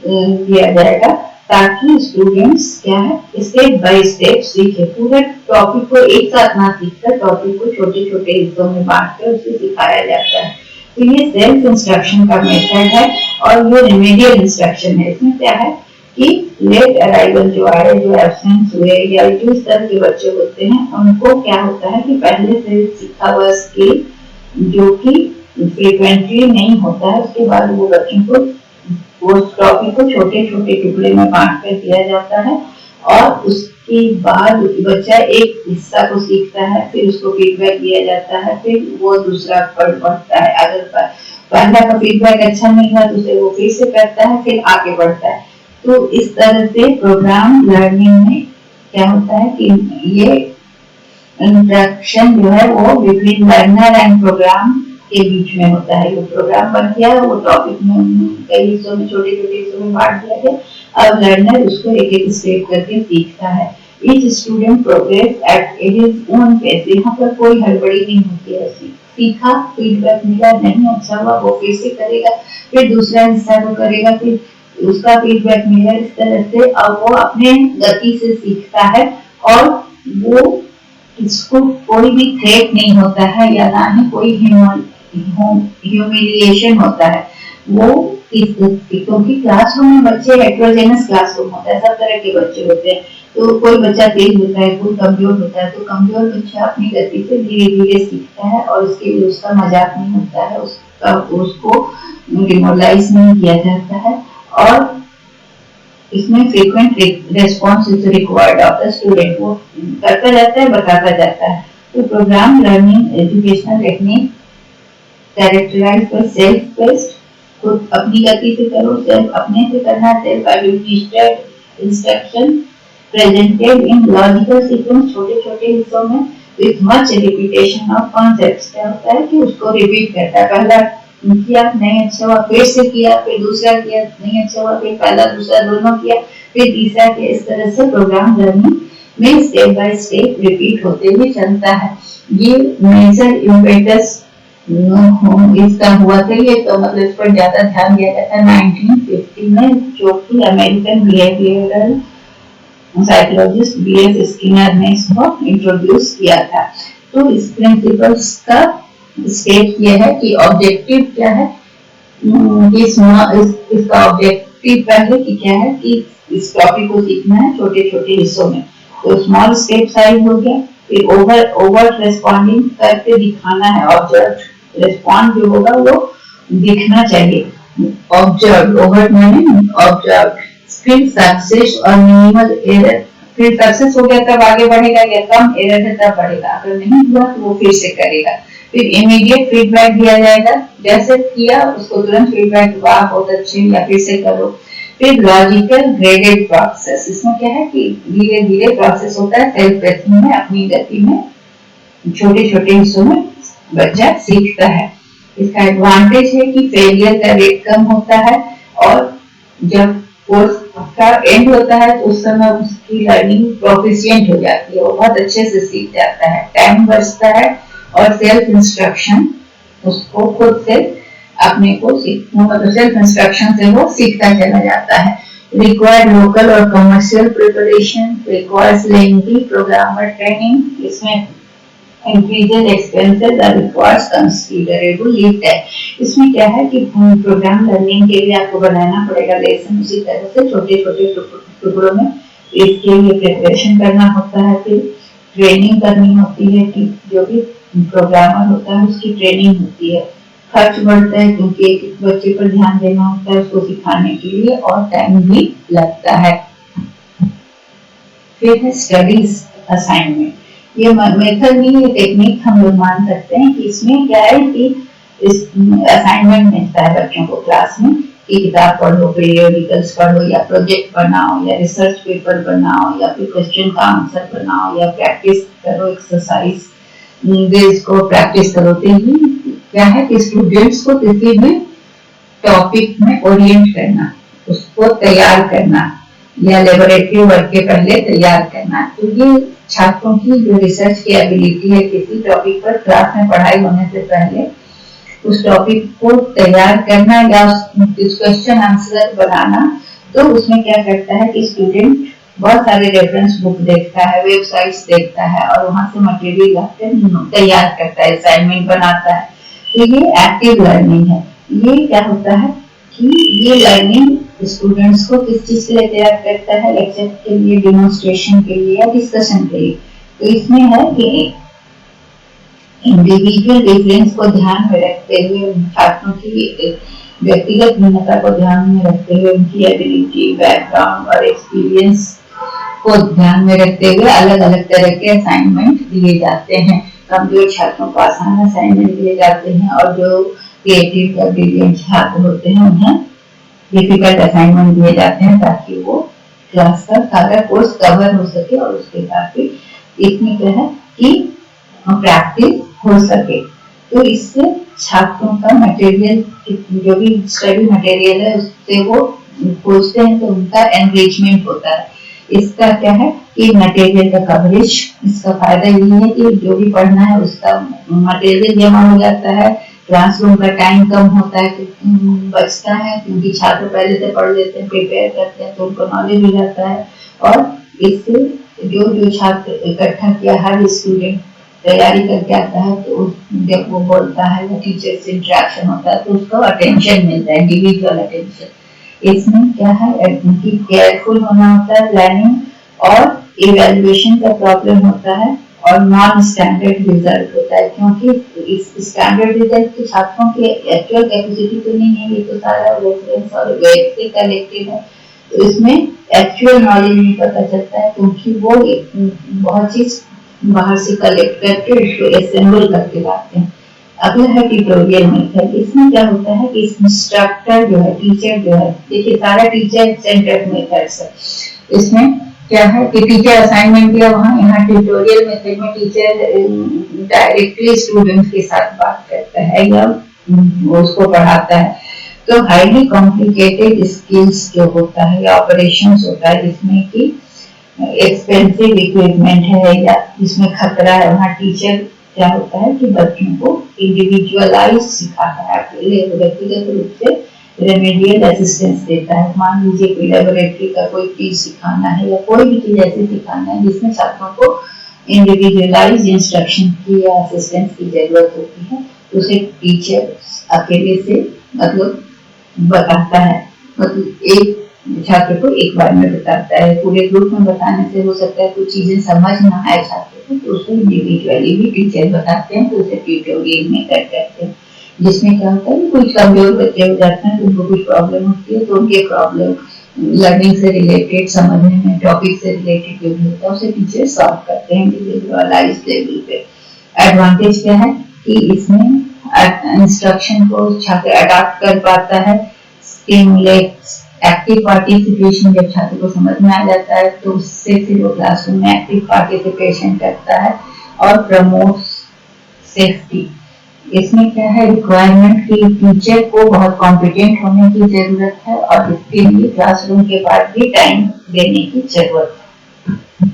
दिया जाएगा ताकि स्टूडेंट्स क्या है स्टेप बाय स्टेप सीखे। पूरे टॉपिक को एक साथ ना सीखकर टॉपिक को छोटे छोटे हिस्सों में बांट कर उसे सिखाया जाता है। तो ये सेल्फ इंस्ट्रक्शन का मेथड है और ये रिमेडियल इंस्ट्रक्शन है। इसमें क्या है कि लेट अराइवल जो आए, जो एब्सेंट हुए या जो इस तरह के बच्चे होते हैं, उनको क्या होता है कि पहले से सीखा हुआ स्किल जो कि फ्रीक्वेंटली नहीं होता है, उसके बाद वो बच्चों को वो टॉपिक को छोटे छोटे टुकड़े में बांट कर दिया जाता है और उसके बाद बच्चा एक हिस्सा को सीखता है, फिर उसको फीडबैक दिया जाता है, फिर वो दूसरा पढ़ता है। अगर पहला का फीडबैक अच्छा नहीं हुआ तो उसे वो फिर से करता है, फिर आगे बढ़ता है। तो इस तरह से प्रोग्राम लर्निंग में क्या होता है कि ये इंटरेक्शन जो है वो बिटवीन लर्नर एंड प्रोग्राम के बीच में होता है। वो प्रोग्राम बन गया, वो टॉपिक में कई हिस्सों में छोटे छोटे हिस्सों में बांट दिया गया। अब लर्नर उसको एक एक स्टेप करके सीखता है। Each student progress at his own pace. यहाँ पर कोई हड़बड़ी नहीं होती है। सीखा, फीडबैक मिला, नहीं अच्छा हुआ वो फिर से करेगा, फिर दूसरा हिस्सा को करेगा, फिर उसका फीडबैक मिला। इस तरह से अब वो अपने गति से सीखता है और वो इसको कोई भी थ्रेट नहीं होता है या ना ही कोई ह्यूमिलिएशन होता है। वो क्योंकि क्लासरूम में बच्चे हेटेरोजेनस क्लासरूम होता है, सब तरह के बच्चे होते हैं। तो कोई बच्चा तेज होता है, कोई कमजोर होता है। तो कमजोर बच्चा अपनी गति से धीरे धीरे सीखता है और उसके लिए उसका मजाक नहीं होता है, उसको डिमोरलाइज नहीं किया जाता है। और इसमें frequent response is required of the student. वो करता जाता है, बताता जाता है। तो programme learning educational technique characterised by self paced, खुद अपनी गति से करो, सेल्फ अपने से करना, self administered instruction presented in logical sequence, छोटे छोटे हिस्सों में, with much repetition of concepts. क्या होता है कि उसको रिपीट करता है। पहला किया नहीं अच्छा हुआ, फिर से किया, फिर दूसरा किया नहीं अच्छा हुआ, फिर पहला दूसरा दोनों किया, फिर तीसरा किया। इस तरह से प्रोग्राम लर्निंग में स्टेप बाय स्टेप रिपीट होते हुए चलता है। ये मेजर इम्पेटस इसका हुआ था, ये तो मतलब इस पर ज्यादा ध्यान दिया गया था 1950 में, जो कि American behavioural psychologist B.F. Skinner ने इसको इंट्रोड्यूस किया था। तो इस प्रिंसिपल्स का स्टेट ये है कि ऑब्जेक्टिव क्या है, इसका ऑब्जेक्टिव पहले कि क्या है कि इस टॉपिक को सीखना है छोटे छोटे हिस्सों में। तो स्मॉल स्टेप साइज हो गया, फिर ओवर रेस्पॉन्डिंग करके दिखाना है। ऑब्जर्व रेस्पॉन्ड जो होगा वो दिखना चाहिए। ऑब्जर्व, ओवर माने ऑब्जर्व। फिर सक्सेस और मिनिमल एरर। फिर सक्सेस हो गया तब आगे बढ़ेगा, या कम एरर है तब बढ़ेगा, अगर नहीं हुआ तो वो फिर से करेगा। फिर इमीडिएट फीडबैक दिया जाएगा, जैसे किया उसको तुरंत फीडबैक, वाह बहुत अच्छे, या फिर से करो। फिर लॉजिकल ग्रेडेड प्रोसेस, इसमें क्या है कि धीरे धीरे प्रोसेस होता है, सेल्फ टेस्टिंग में अपनी गति में छोटे छोटे हिस्सों में बच्चा सीखता है। इसका एडवांटेज है कि फेलियर का रेट कम होता है, और जब कोर्स का एंड होता है तो उस समय उसकी लर्निंग प्रोफिशिएंट हो जाती है, वो बहुत अच्छे से सीख जाता है, टाइम बचता है, और सेल्फ इंस्ट्रक्शन उसको खुद से अपने को मतलब सेल्फ इंस्ट्रक्शन से वो सीखता चला जाता है। रिक्वायर्ड लोकल और commercial preparation, requires lengthy programmer training, इसमें increases expenses और requires considerable lead time। इसमें क्या है कि प्रोग्राम लर्निंग के लिए आपको बनाना पड़ेगा लेसन, उसी तरह से छोटे छोटे टुकड़ों में इसके लिए प्रिपरेशन करना होता है, फिर ट्रेनिंग करनी होती है कि जो भी प्रोग्रामर होता है उसकी ट्रेनिंग होती है। खर्च बढ़ता है क्योंकि एक बच्चे पर ध्यान देना होता है उसको सिखाने के लिए, और टाइम भी लगता है। फिर है स्टडीज असाइनमेंट, ये मेथड नहीं, ये टेक्निक हम लोग मान सकते हैं कि इसमें क्या है कि इस असाइनमेंट मिलता है बच्चों को क्लास में कि किताब पढ़ो, पीरियोडिकल्स पढ़ो, या प्रोजेक्ट बनाओ, या रिसर्च पेपर बनाओ, या फिर क्वेश्चन का आंसर बनाओ, या प्रैक्टिस करो एक्सरसाइज बेस को प्रैक्टिस करो। तो ये क्या है कि स्टूडेंट्स को किसी भी टॉपिक में ओरिएंट करना, उसको तैयार करना, या लेबोरेटरी वर्क के पहले तैयार करना। तो ये छात्रों की जो रिसर्च की एबिलिटी है किसी टॉपिक पर क्लास में पढ़ाई होने से पहले उस टॉपिक को तैयार करना, या उस क्वेश्चन आंसर बनाना। तो उसमें क्या करता है कि स्टूडेंट बहुत सारे रेफरेंस बुक देखता है, वेबसाइट्स देखता है, और वहां से मटेरियल लाकर तैयार करता है, असाइनमेंट बनाता है। तो ये एक्टिव लर्निंग है। ये क्या होता है कि ये लर्निंग स्टूडेंट्स को किस चीज के लिए तैयार करता है, लेक्चर के लिए, डेमोन्स्ट्रेशन के लिए, या डिस्कशन के लिए। तो इसमें है कि इंडिविजुअल डिफरेंस को ध्यान में रखते हुए, छात्रों की व्यक्तिगत भिन्नता को ध्यान में रखते हुए, उनकी एबिलिटी, बैकग्राउंड और एक्सपीरियंस को ध्यान में रखते हुए अलग अलग तरह के असाइनमेंट दिए जाते हैं। कमजोर छात्रों को आसान असाइनमेंट दिए जाते हैं, और जो क्रिएटिव और ब्रिलियंट छात्र होते हैं उन्हें डिफिकल्ट असाइनमेंट दिए जाते हैं, ताकि वो क्लास का सारा कोर्स कवर हो सके, और उसके साथ ही इसमें क्या है कि प्रैक्टिस हो सके। तो इससे छात्रों का मटेरियल, जो भी स्टडी मटेरियल है उससे वो खोजते हैं, तो उनका एनरिचमेंट होता है। इसका क्या है कि मटेरियल का कवरेज, इसका फायदा ये है कि जो भी पढ़ना है उसका मटेरियल जमा हो जाता है, क्लासरूम का टाइम कम होता है, बचता है, क्योंकि छात्र पहले से पढ़ लेते हैं, प्रिपेयर करते हैं, तो उनको नॉलेज हो जाता है। और इससे जो छात्र इकट्ठा किया, हर स्टूडेंट तैयारी करके आता है, तो जब वो बोलता है या टीचर से इंटरेक्शन होता है तो उसको अटेंशन मिलता है, इंडिविजुअल अटेंशन। इसमें क्या है कि केयरफुल होना होता है, प्लानिंग और इवैल्यूएशन का प्रॉब्लम होता है, और नॉन स्टैंडर्ड रिजल्ट होता है, क्योंकि इस स्टैंडर्ड रिजल्ट तो छात्रों की एक्चुअल कैपेसिटी तो नहीं है, ये तो सारा रेफरेंस और वेब से कलेक्टेड है। तो इसमें एक्चुअल नॉलेज नहीं पता चलता है, क्योंकि वो बहुत चीज बाहर से कलेक्ट करके उसको असेंबल करके लाते हैं। अगला है ट्यूटोरियल मेथड। इसमें क्या होता है कि इंस्ट्रक्टर जो है, टीचर जो है, देखिए सारा टीचर सेंटर्ड मेथड्स है। इसमें क्या है कि टीचर असाइनमेंट दिया, वहाँ यहाँ ट्यूटोरियल मेथड में टीचर डायरेक्टली स्टूडेंट के साथ बात करता है या उसको पढ़ाता है। तो हाईली कॉम्प्लिकेटेड स्किल्स जो होता है या ऑपरेशंस होता है, जिसमें कि एक्सपेंसिव इक्विपमेंट है या इसमें खतरा है, वहाँ टीचर क्या होता है कि बच्चों को इंडिविजुअलाइज सिखाता है, अकेले व्यक्तिगत रूप से रेमेडियल असिस्टेंस देता है। मान लीजिए कोई लेबोरेटरी का कोई चीज सिखाना है या कोई भी चीज ऐसे सिखाना है जिसमें छात्रों को इंडिविजुअलाइज इंस्ट्रक्शन की या असिस्टेंस की जरूरत होती है, तो उसे टीचर अकेले से मतलब बताता है, मतलब एक छात्र को एक बार में बताता है। पूरे ग्रुप में बताने से हो सकता है कुछ चीजें समझ ना आए छात्र को, तो उसको इंडिविजुअली भी टीचर बताते हैं, तो उसे ट्यूटोरियल में करते हैं। जिसमें क्या होता है, कुछ कमजोर बच्चे हो जाते हैं, उनको कुछ प्रॉब्लम होती है, तो उनके प्रॉब्लम लर्निंग से रिलेटेड, समझने में टॉपिक से रिलेटेड जो भी होता है उसे टीचर सॉल्व करते हैं इंडिविजुअलाइज्ड लेवल पे। एडवांटेज क्या है कि इसमें इंस्ट्रक्शन को छात्र अडॉप्ट कर पाता है, स्टिमुलेट्स एक्टिव पार्टिसिपेशन। जब छात्र को समझ में आ जाता है तो उससे फिर वो क्लासरूम में एक्टिव पार्टिसिपेशन करता है और प्रमोट्स सेफ्टी। इसमें क्या है, रिक्वायरमेंट की टीचर को बहुत कॉम्पिटेंट होने की जरूरत है और इसके लिए क्लासरूम के बाद भी टाइम देने की जरूरत है।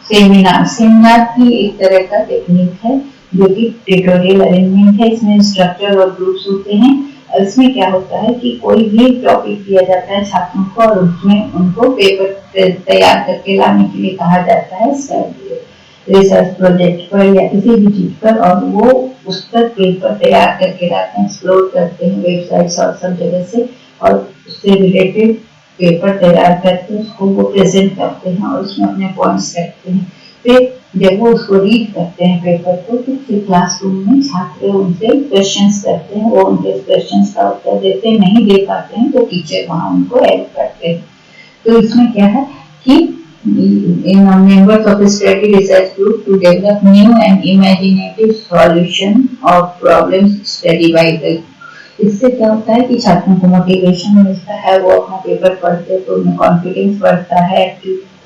सेमिनार की एक तरह का टेक्निक है जो कि ट्यूटोरियल अरेंजमेंट है। इसमें इंस्ट्रक्टर और ग्रुप्स होते हैं। इसमें क्या होता है कि कोई भी टॉपिक दिया जाता है छात्रों को और उसमें उनको पेपर तैयार करके लाने के लिए कहा जाता है रिसर्च प्रोजेक्ट पर या किसी भी चीज पर, और वो उस पर पेपर तैयार करके लाते हैं, एक्सप्लोर करते हैं वेबसाइट्स और सब जगह से, और उससे रिलेटेड पेपर तैयार करके उसको वो प्रेजेंट करते हैं और उसमें अपने पॉइंट्स रखते हैं। फिर जब वो उसको रीड करते हैं पेपर को, तो फिर क्लासरूम में छात्र उनसे क्वेश्चंस करते हैं, वो उनके क्वेश्चंस का उत्तर देते हैं, नहीं दे पाते हैं तो टीचर वहाँ उनको हेल्प करते हैं। तो इसमें क्या है कि members of a study research group to develop new and imaginative solution of problems studied by the। इससे क्या होता है कि छात्रों को मोटिवेशन मिलता है, वो अपना पेपर पढ़ते हैं तो उनमें कॉन्फिडेंस बढ़ता है,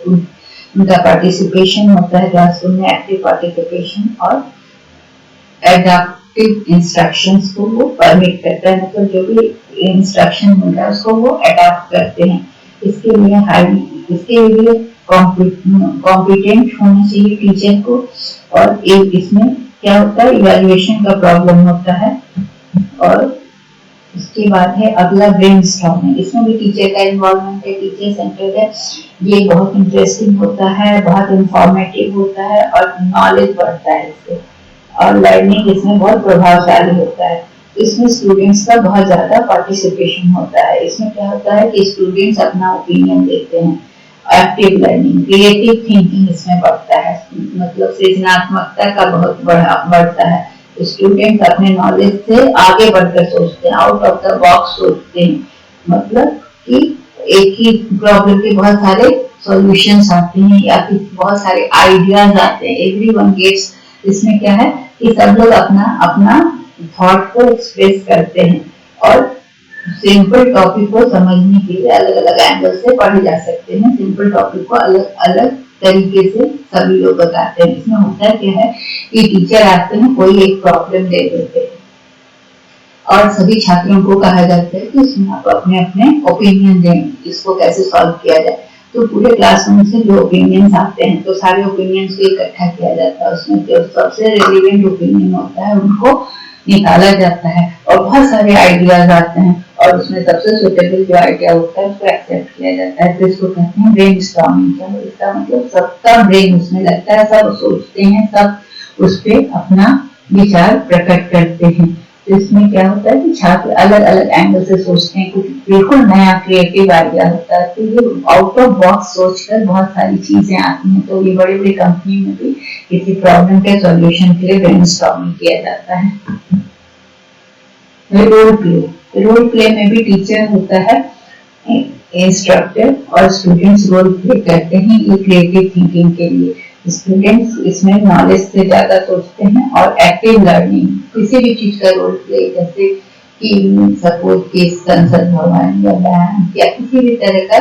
उनका पार्टिसिपेशन होता है क्लासरूम में, एक्टिव पार्टिसिपेशन, और एडाप्टिव इंस्ट्रक्शंस को वो परमिट करता है, मतलब जो भी इंस्ट्रक्शन मिल रहा है उसको वो अडॉप्ट करते हैं। इसके लिए कॉम्पिटेंट होना चाहिए टीचर को। और एक इसमें क्या होता है, इवैल्यूएशन का प्रॉब्लम होता है। और उसके बाद है अगला ब्रेनस्टॉर्मिंग। इसमें भी टीचर का इन्वॉल्वमेंट है, टीचर सेंटर्ड है। ये बहुत इंटरेस्टिंग होता है, बहुत इंफॉर्मेटिव होता है और नॉलेज बढ़ता है इससे, और लर्निंग इसमें बहुत प्रभावशाली होता है। इसमें स्टूडेंट्स का बहुत ज्यादा पार्टिसिपेशन होता है। इसमें क्या होता है कि स्टूडेंट्स अपना ओपिनियन देते हैं, एक्टिव लर्निंग, क्रिएटिव थिंकिंग इसमें बढ़ता है, मतलब सृजनात्मकता का बहुत बढ़ता है। स्टूडेंट अपने नॉलेज से आगे बढ़कर सोचते हैं, आउट ऑफ द बॉक्स सोचते हैं, मतलब कि एक ही प्रॉब्लम के बहुत सारे सॉल्यूशंस आते हैं या फिर बहुत सारे आइडियाज आते हैं। Everyone gets. इसमें क्या है कि सब लोग अपना थॉट को एक्सप्रेस करते हैं और सिंपल टॉपिक को समझने के लिए अलग अलग एंगल से पढ़े जा सकते हैं। सिंपल टॉपिक को अलग अलग तरीके से सभी लोग बताते हैं। इसमें होता क्या है कि टीचर आते हैं, कोई एक प्रॉब्लम दे देते हैं और सभी छात्रों को कहा जाता है कि इसमें आप अपने अपने ओपिनियन दें, इसको कैसे सॉल्व किया जाए। तो पूरे क्लासरूम से जो ओपिनियंस आते हैं तो सारे ओपिनियंस को इकट्ठा किया जाता है। उसमें जो सबसे रेलिवेंट ओपिनियन होता है उनको निकाला जाता है और बहुत सारे आइडियाज आते हैं और उसमें सबसे सुटेबल जो आइडिया होता है उसको एक्सेप्ट किया जाता है। तो इसको कहते हैं ब्रेनस्टॉर्मिंग। इसका मतलब सबका ब्रेन उसमें लगता है, सब सोचते हैं, सब उस पर अपना विचार प्रकट करते हैं। तो इसमें क्या होता है कि छात्र अलग अलग एंगल से सोचते हैं, कुछ बिल्कुल नया क्रिएटिव आइडिया होता है। तो ये आउट ऑफ बॉक्स सोचकर बहुत सारी चीजें आती हैं। तो ये बड़ी बड़ी कंपनी में भी किसी प्रॉब्लम के सॉल्यूशन के लिए ब्रेनस्टॉर्मिंग किया जाता है। रोल प्ले में भी टीचर होता है, इंस्ट्रक्टर और स्टूडेंट्स रोल प्ले करते हैं ये क्रिएटिव थिंकिंग के लिए। स्टूडेंट्स इसमें नॉलेज से ज्यादा सोचते हैं और एक्टिव लर्निंग, किसी भी चीज का रोल प्ले, जैसे कि सपोज के संसद भवन या बैंक या किसी भी तरह का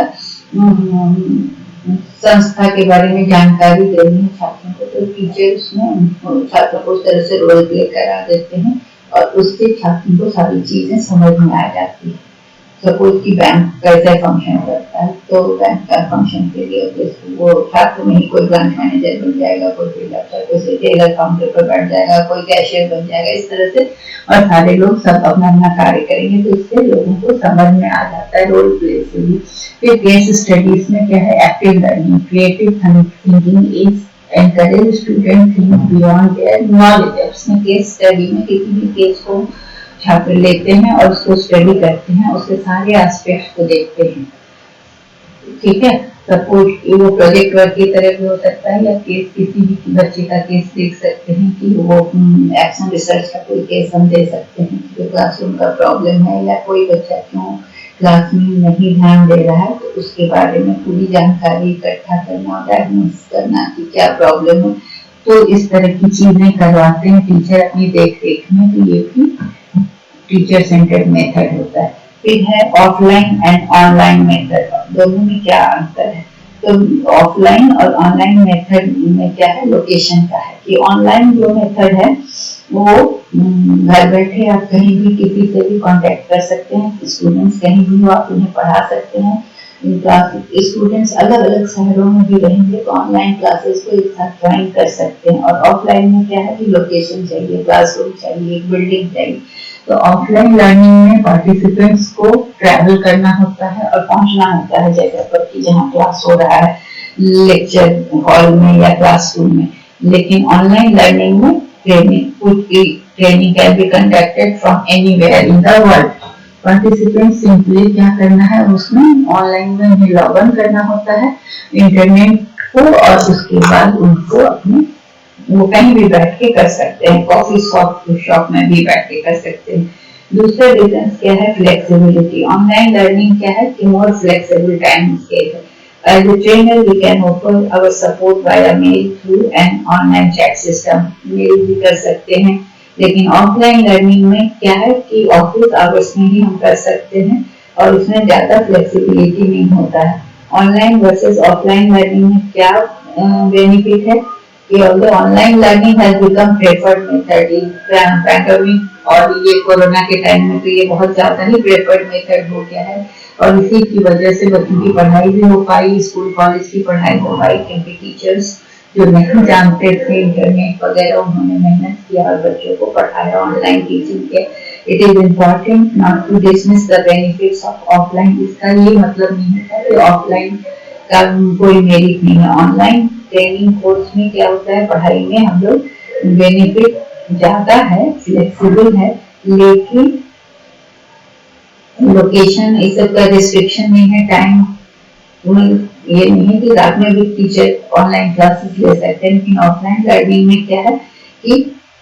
संस्था के बारे में जानकारी देनी है छात्रों को, तो टीचर उसमें छात्रों को उस तरह से रोल प्ले करा देते हैं और उससे छात्रों को सारी चीजें समझ में आ जाती है। सपोज कि बैंक कैसे फंक्शन करता है, तो बैंक का फंक्शन के लिए वो छात्र में ही कोई ब्रांच मैनेजर बन जाएगा, कोई फील्ड अफसर, कोई टेलर काउंटर पर बैठ जाएगा, कोई कैशियर बन जाएगा, इस तरह से, और सारे लोग सब अपना अपना कार्य करेंगे। तो इससे लोगों को समझ में आ जाता है रोल प्ले से भी। फिर केस स्टडीज में क्या है, active learning, creative thinking is encourage student think beyond their knowledge। उसमें केस स्टडी में किसी भी केस को छात्र लेते हैं और उसको स्टडी करते हैं, उसके सारे एस्पेक्ट्स को देखते हैं। ठीक है, सपोज वो प्रोजेक्ट वर्क की तरह भी हो सकता है या केस, किसी भी बच्चे का केस देख सकते हैं कि वो एक्शन रिसर्च का कोई केस हम दे सकते हैं कि क्लासरूम का प्रॉब्लम है या कोई बच्चा क्यों क्लास में नहीं ध्यान दे रहा है, तो उसके बारे में पूरी जानकारी इकट्ठा करना, डायग्नोस करना कि क्या प्रॉब्लम है। तो इस तरह की चीजें करवाते हैं टीचर अपनी देख रेख में, तो ये भी टीचर सेंटर्ड मेथड होता है। फिर है ऑफलाइन एंड ऑनलाइन मेथड, दोनों में क्या अंतर है? तो ऑफलाइन और ऑनलाइन मेथड में क्या है, लोकेशन का है कि ऑनलाइन जो मेथड है वो घर बैठे आप कहीं भी किसी से भी कांटेक्ट कर सकते हैं, स्टूडेंट्स कहीं भी हो आप उन्हें पढ़ा सकते हैं। स्टूडेंट्स अलग अलग शहरों में भी रहेंगे तो ऑनलाइन क्लासेस को एक साथ ज्वाइन कर सकते हैं। और ऑफलाइन में क्या है कि लोकेशन चाहिए, क्लासरूम चाहिए, बिल्डिंग चाहिए। तो ऑफलाइन लर्निंग में पार्टिसिपेंट्स को ट्रैवल करना होता है और पहुंचना होता है जगह पर कि जहाँ क्लास हो रहा है, लेक्चर हॉल में या क्लासरूम में। लेकिन ऑनलाइन लर्निंग में training can be conducted from anywhere in the world. Participant simply क्या करना है, उसमें ऑनलाइन में उन्हें लॉग इन करना होता है इंटरनेट को, और उसके बाद उनको अपने वो कहीं भी बैठ के कर सकते हैं, कॉफी शॉप में भी बैठ के कर सकते हैं। दूसरा डिफरेंस क्या है, फ्लेक्सिबिलिटी। ऑनलाइन लर्निंग क्या है कि मोर फ्लेक्सिबल टाइम स्केल है। As a trainer, we can offer our support via mail through an online chat system. Mail भी कर सकते हैं। लेकिन ऑफलाइन लर्निंग में क्या है कि ऑफिस आवर्स में ही हम कर सकते हैं और उसमें ज्यादा फ्लेक्सिबिलिटी नहीं होता है। ऑनलाइन वर्सेस ऑफलाइन लर्निंग में क्या बेनिफिट है कि online learning has become preferred method in pandemic, और ये कोरोना के टाइम में तो ये बहुत ज्यादा ही प्रेफर्ड मेथड हो गया है। और इसी की वजह से बच्चों की पढ़ाई भी हो पाई, स्कूल कॉलेज की पढ़ाई हो पाई, क्योंकि टीचर्स जो नहीं जानते थे इंटरनेट वगैरह उन्होंने मेहनत किया और बच्चों को पढ़ाया, ऑनलाइन टीचिंग के। It is important not to dismiss the benefits of offline. इसका ये मतलब नहीं है कि ऑफलाइन का कोई मेरिट नहीं है। ऑनलाइन ट्रेनिंग कोर्स में क्या होता है, पढ़ाई में हम लोग बेनिफिट ज्यादा है, फ्लेक्सिबल है, लेकिन लोकेशन इस सब का रिस्ट्रिक्शन नहीं है, टाइम ये नहीं है कि रात में भी टीचर ऑनलाइन क्लासेस ले सकते हैं। लेकिन ऑफलाइन लर्निंग में क्या है कि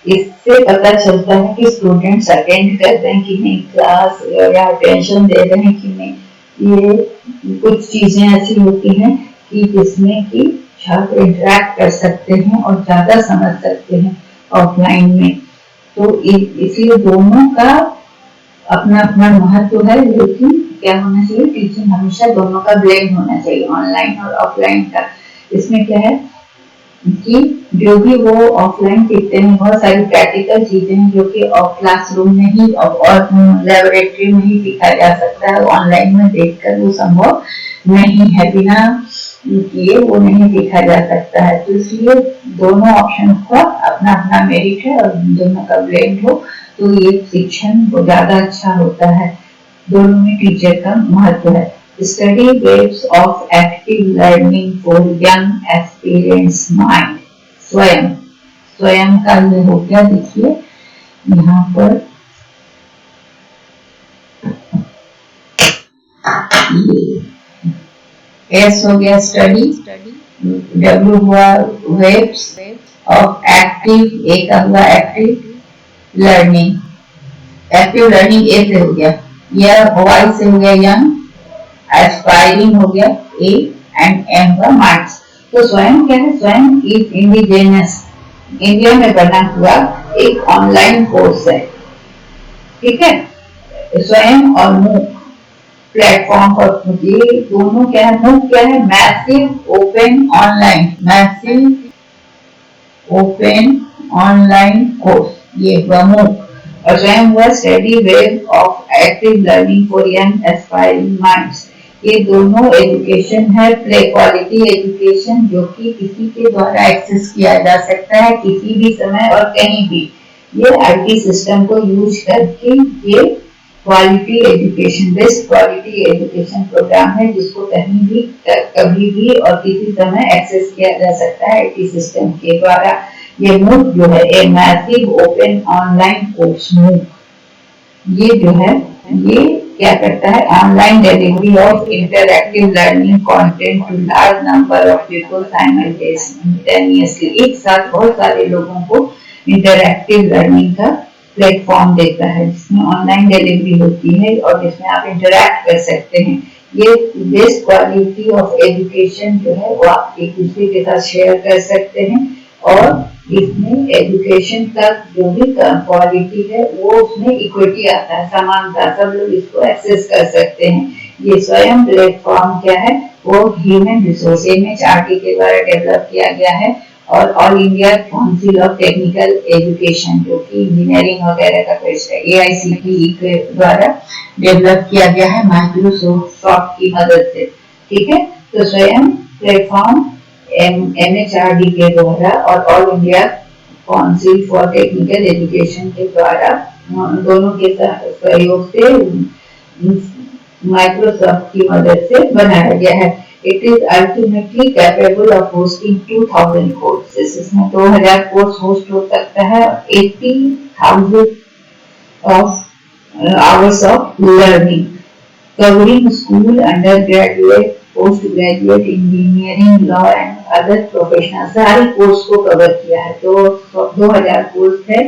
इससे पता चलता है कि स्टूडेंट्स अटेंड कर रहे हैं कि नहीं क्लास, या अटेंशन दे रहे हैं कि नहीं। ये कुछ चीजें ऐसी होती हैं कि जिसमें कि छात्र इंटरेक्ट कर सकते हैं और ज्यादा समझ सकते हैं ऑफलाइन में। तो इसलिए दोनों का अपना अपना महत्व है, लेकिन क्या होना चाहिए, टीचिंग हमेशा दोनों का ब्लेंड होना चाहिए, ऑनलाइन और ऑफलाइन का। इसमें क्या है कि जो भी वो ऑफलाइन सीखते हैं बहुत सारी प्रैक्टिकल चीजें हैं जो कि क्लासरूम में ही और लैबोरेटरी में ही सीखा जा सकता है, ऑनलाइन में देखकर वो संभव नहीं है, बिना किए वो नहीं सीखा जा सकता है। तो इसलिए दोनों ऑप्शन का अपना अपना मेरिट है और दोनों का ब्लेंड हो तो ये शिक्षण वो ज्यादा अच्छा होता है। दोनों में टीचर का महत्व है। Study waves of active learning for young experience mind. स्वयं का ये हो गया, देखिए यहाँ पर एस हो गया स्टडी, डब्ल्यू हुआ वेव्स ऑफ एक्टिव, ए का हुआ एक्टिव लर्निंग। एक्टिव लर्निंग ए से हो गया, या वाई से हो गया यंग, एस्पायरिंग हो गया ए, एंड एम का मार्क्स। तो स्वयं क्या है, स्वयं इज इंडिजिनस, इंडिया में बना हुआ एक ऑनलाइन कोर्स है, ठीक है। स्वयं और मूक प्लेटफॉर्म पर, ये दोनों क्या है, मूक क्या है, massive open online, massive open online course, ये हुआ मूक। और स्वयं हुआ study wave of active learning for young aspiring minds. ये दोनों एजुकेशन है, प्ले क्वालिटी एजुकेशन, जो कि किसी के द्वारा एक्सेस किया जा सकता है किसी भी समय और कहीं भी। ये आईटी सिस्टम को यूज करके ये quality education, best quality education programme है, जिसको कहीं भी कभी भी और किसी समय एक्सेस किया जा सकता है आईटी सिस्टम के द्वारा। ये मूक जो है, a massive open online course MOOC, ये जो है ये क्या करता है, online delivery of interactive learning content to large number of people simultaneously. एक साथ बहुत सारे लोगों को इंटरएक्टिव लर्निंग का प्लेटफॉर्म देता है, जिसमें ऑनलाइन डिलीवरी होती है और जिसमें आप इंटरैक्ट कर सकते हैं। ये बेस्ट क्वालिटी ऑफ एजुकेशन जो है वो आप एक दूसरे के साथ शेयर कर सकते हैं और इसमें एजुकेशन का जो भी क्वालिटी है वो उसमें इक्विटी आता है, समानता, सब लोग इसको एक्सेस कर सकते हैं। ये स्वयं प्लेटफॉर्म क्या है, वो ह्यूमन रिसोर्स MHRD के द्वारा डेवलप किया गया है और all India council of technical education जो कि इंजीनियरिंग वगैरह का कोर्स है AICTE के द्वारा डेवलप किया गया है माइक्रोसॉफ्ट की मदद से। ठीक है, तो स्वयं प्लेटफॉर्म MHRD के द्वारा और all India council for technical education के द्वारा दोनों के सहयोग से माइक्रोसॉफ्ट की मदद से बनाया गया है। It is ultimately capable of hosting 2000 courses. इसमें 2000 कोर्स होस्ट हो सकता है, 80,000 of hours of learning, covering school, undergraduate, postgraduate, engineering, law and other professional सारे कोर्स को कवर किया है। तो 2000 कोर्स है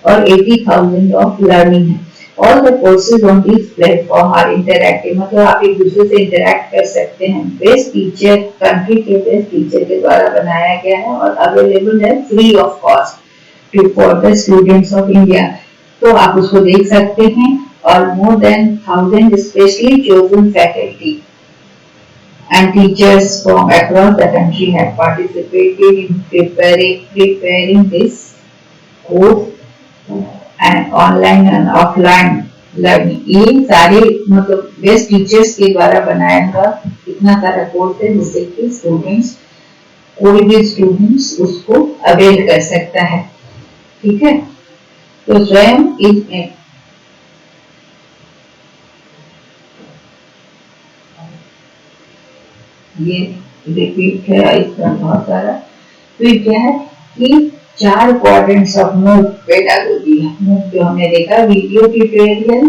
और 80,000 of learning है। All the courses on this platform are interactive, मतलब आप एक दूसरे से इंटरेक्ट कर सकते हैं। बेस्ट टीचर, कंट्री के बेस्ट टीचर के द्वारा बनाया गया है और अवेलेबल है free of cost to for the students of India. तो आप उसको देख सकते हैं और more than 1000 specially chosen faculty and teachers from across the country have participated in preparing this course and online and offline learning। ये सारे मतलब बेस्ट टीचर्स के द्वारा बनाया हुआ इतना सारा कोर्स है जिससे कि स्टूडेंट्स, कोई भी स्टूडेंट्स उसको अवेल कर सकता है। ठीक है, तो स्वयं ये रिपीट है इसका बहुत सारा। फिर क्या है कि 4 क्वाड्रेंट्स ऑफ मूव पेडागोजी है। मूव जो हमने देखा वीडियो ट्यूटोरियल,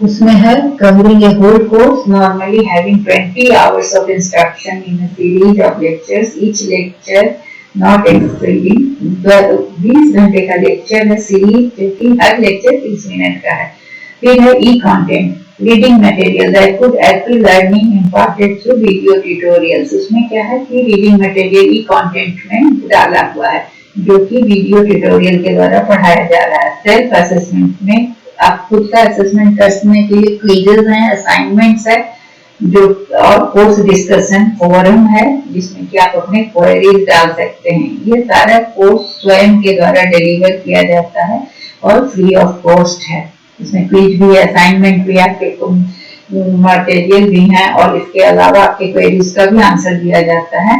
उसमें है covering a whole course normally having 20 hours of instruction in a series of lectures, each lecture not exceeding 20 घंटे का लेक्चर है सीरीज, जो कि हर लेक्चर 30 मिनट का है। फिर है e content, reading material that could add to learning imparted through video tutorials. उसमें क्या है कि रीडिंग मटेरियल ई कंटेंट में डाला हुआ है जो कि वीडियो ट्यूटोरियल के द्वारा पढ़ाया जा रहा है। सेल्फ असेसमेंट में आप खुद का असेसमेंट करने के लिए क्विजेस हैं, असाइनमेंट्स है जो, और कोर्स डिस्कशन फोरम है जिसमें कि आप अपने क्वेरीज डाल सकते हैं। ये सारा कोर्स स्वयं के द्वारा डिलीवर किया जाता है और फ्री ऑफ कॉस्ट है। इसमें क्विज भी है, असाइनमेंट भी, आपके मटेरियल भी है और इसके अलावा आपके क्वेरीज का भी आंसर दिया जाता है।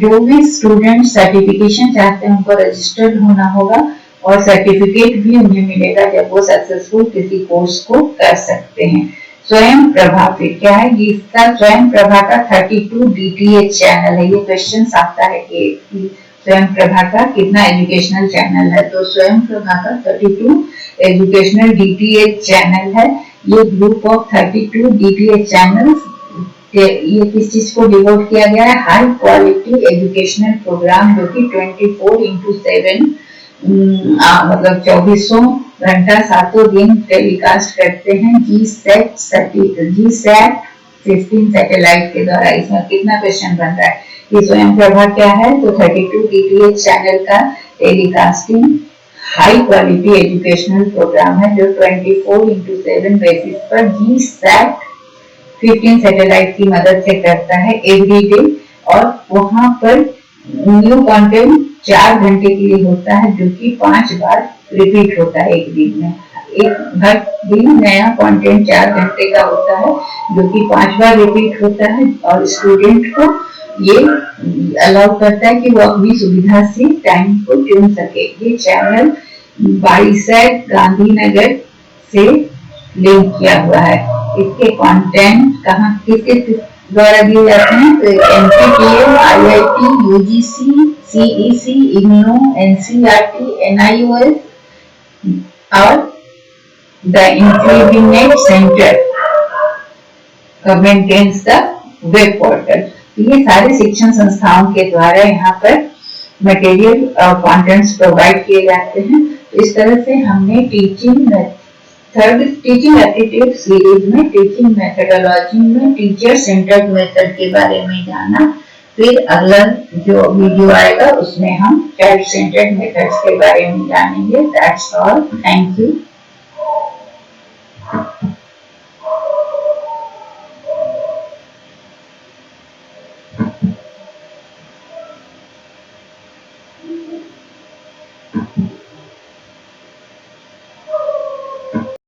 जो भी स्टूडेंट सर्टिफिकेशन चाहते हैं उनको रजिस्टर्ड होना होगा और सर्टिफिकेट भी उन्हें मिलेगा जब वो सक्सेसफुल किसी कोर्स को कर सकते हैं। स्वयं प्रभा फिर क्या है, इसका स्वयं प्रभा का 32 DTH चैनल है। ये क्वेश्चन आता है कि स्वयं प्रभा का कितना एजुकेशनल चैनल है, तो स्वयं प्रभा का 32 एजुकेशनल DTH चैनल है। ये ग्रुप ऑफ 32 DTH चैनल्स, ये किस चीज को डिवोट किया गया है, हाई क्वालिटी एजुकेशनल प्रोग्राम जो कि 24/7 मतलब 24 घंटा 7 दिन टेलीकास्ट करते हैं GSAT 15 सैटेलाइट के द्वारा। इसमें कितना क्वेश्चन बन रहा है, ये स्वयं प्रभा क्या है, तो 32 DTH चैनल का telecasting high quality educational programme है जो 24/7 बेसिस पर GSAT 15 सैटेलाइट की मदद से करता है एवरीडे। और वहां पर न्यू कंटेंट 4 घंटे के लिए होता है जो कि 5 बार रिपीट होता है एक दिन में। एक हर दिन नया कंटेंट 4 घंटे का होता है जो कि 5 बार रिपीट होता है और स्टूडेंट को ये अलाउ करता है कि वो अपनी सुविधा से टाइम को चुन सके। ये चैनल बाईसैट गांधीनगर से लिंक किया हुआ है। इसके कंटेंट कहाँ किसके द्वारा दिए जाते हैं, तो NPTEL, IIT, UGC, CEC, IGNOU, NCERT, NIOS और the Infonet Center maintains the web portal। ये सारे शिक्षण संस्थाओं के द्वारा यहाँ पर मटेरियल और कंटेंट्स प्रोवाइड किए जाते हैं। इस तरह से हमने थर्ड टीचिंग एप्टीट्यूड सीरीज में टीचिंग मेथोडोलॉजी में टीचर सेंटर्ड मेथड के बारे में जाना। फिर अगला जो वीडियो आएगा उसमें हम सेल्फ सेंटर्ड मेथड्स के बारे में जानेंगे। That's all, thank you.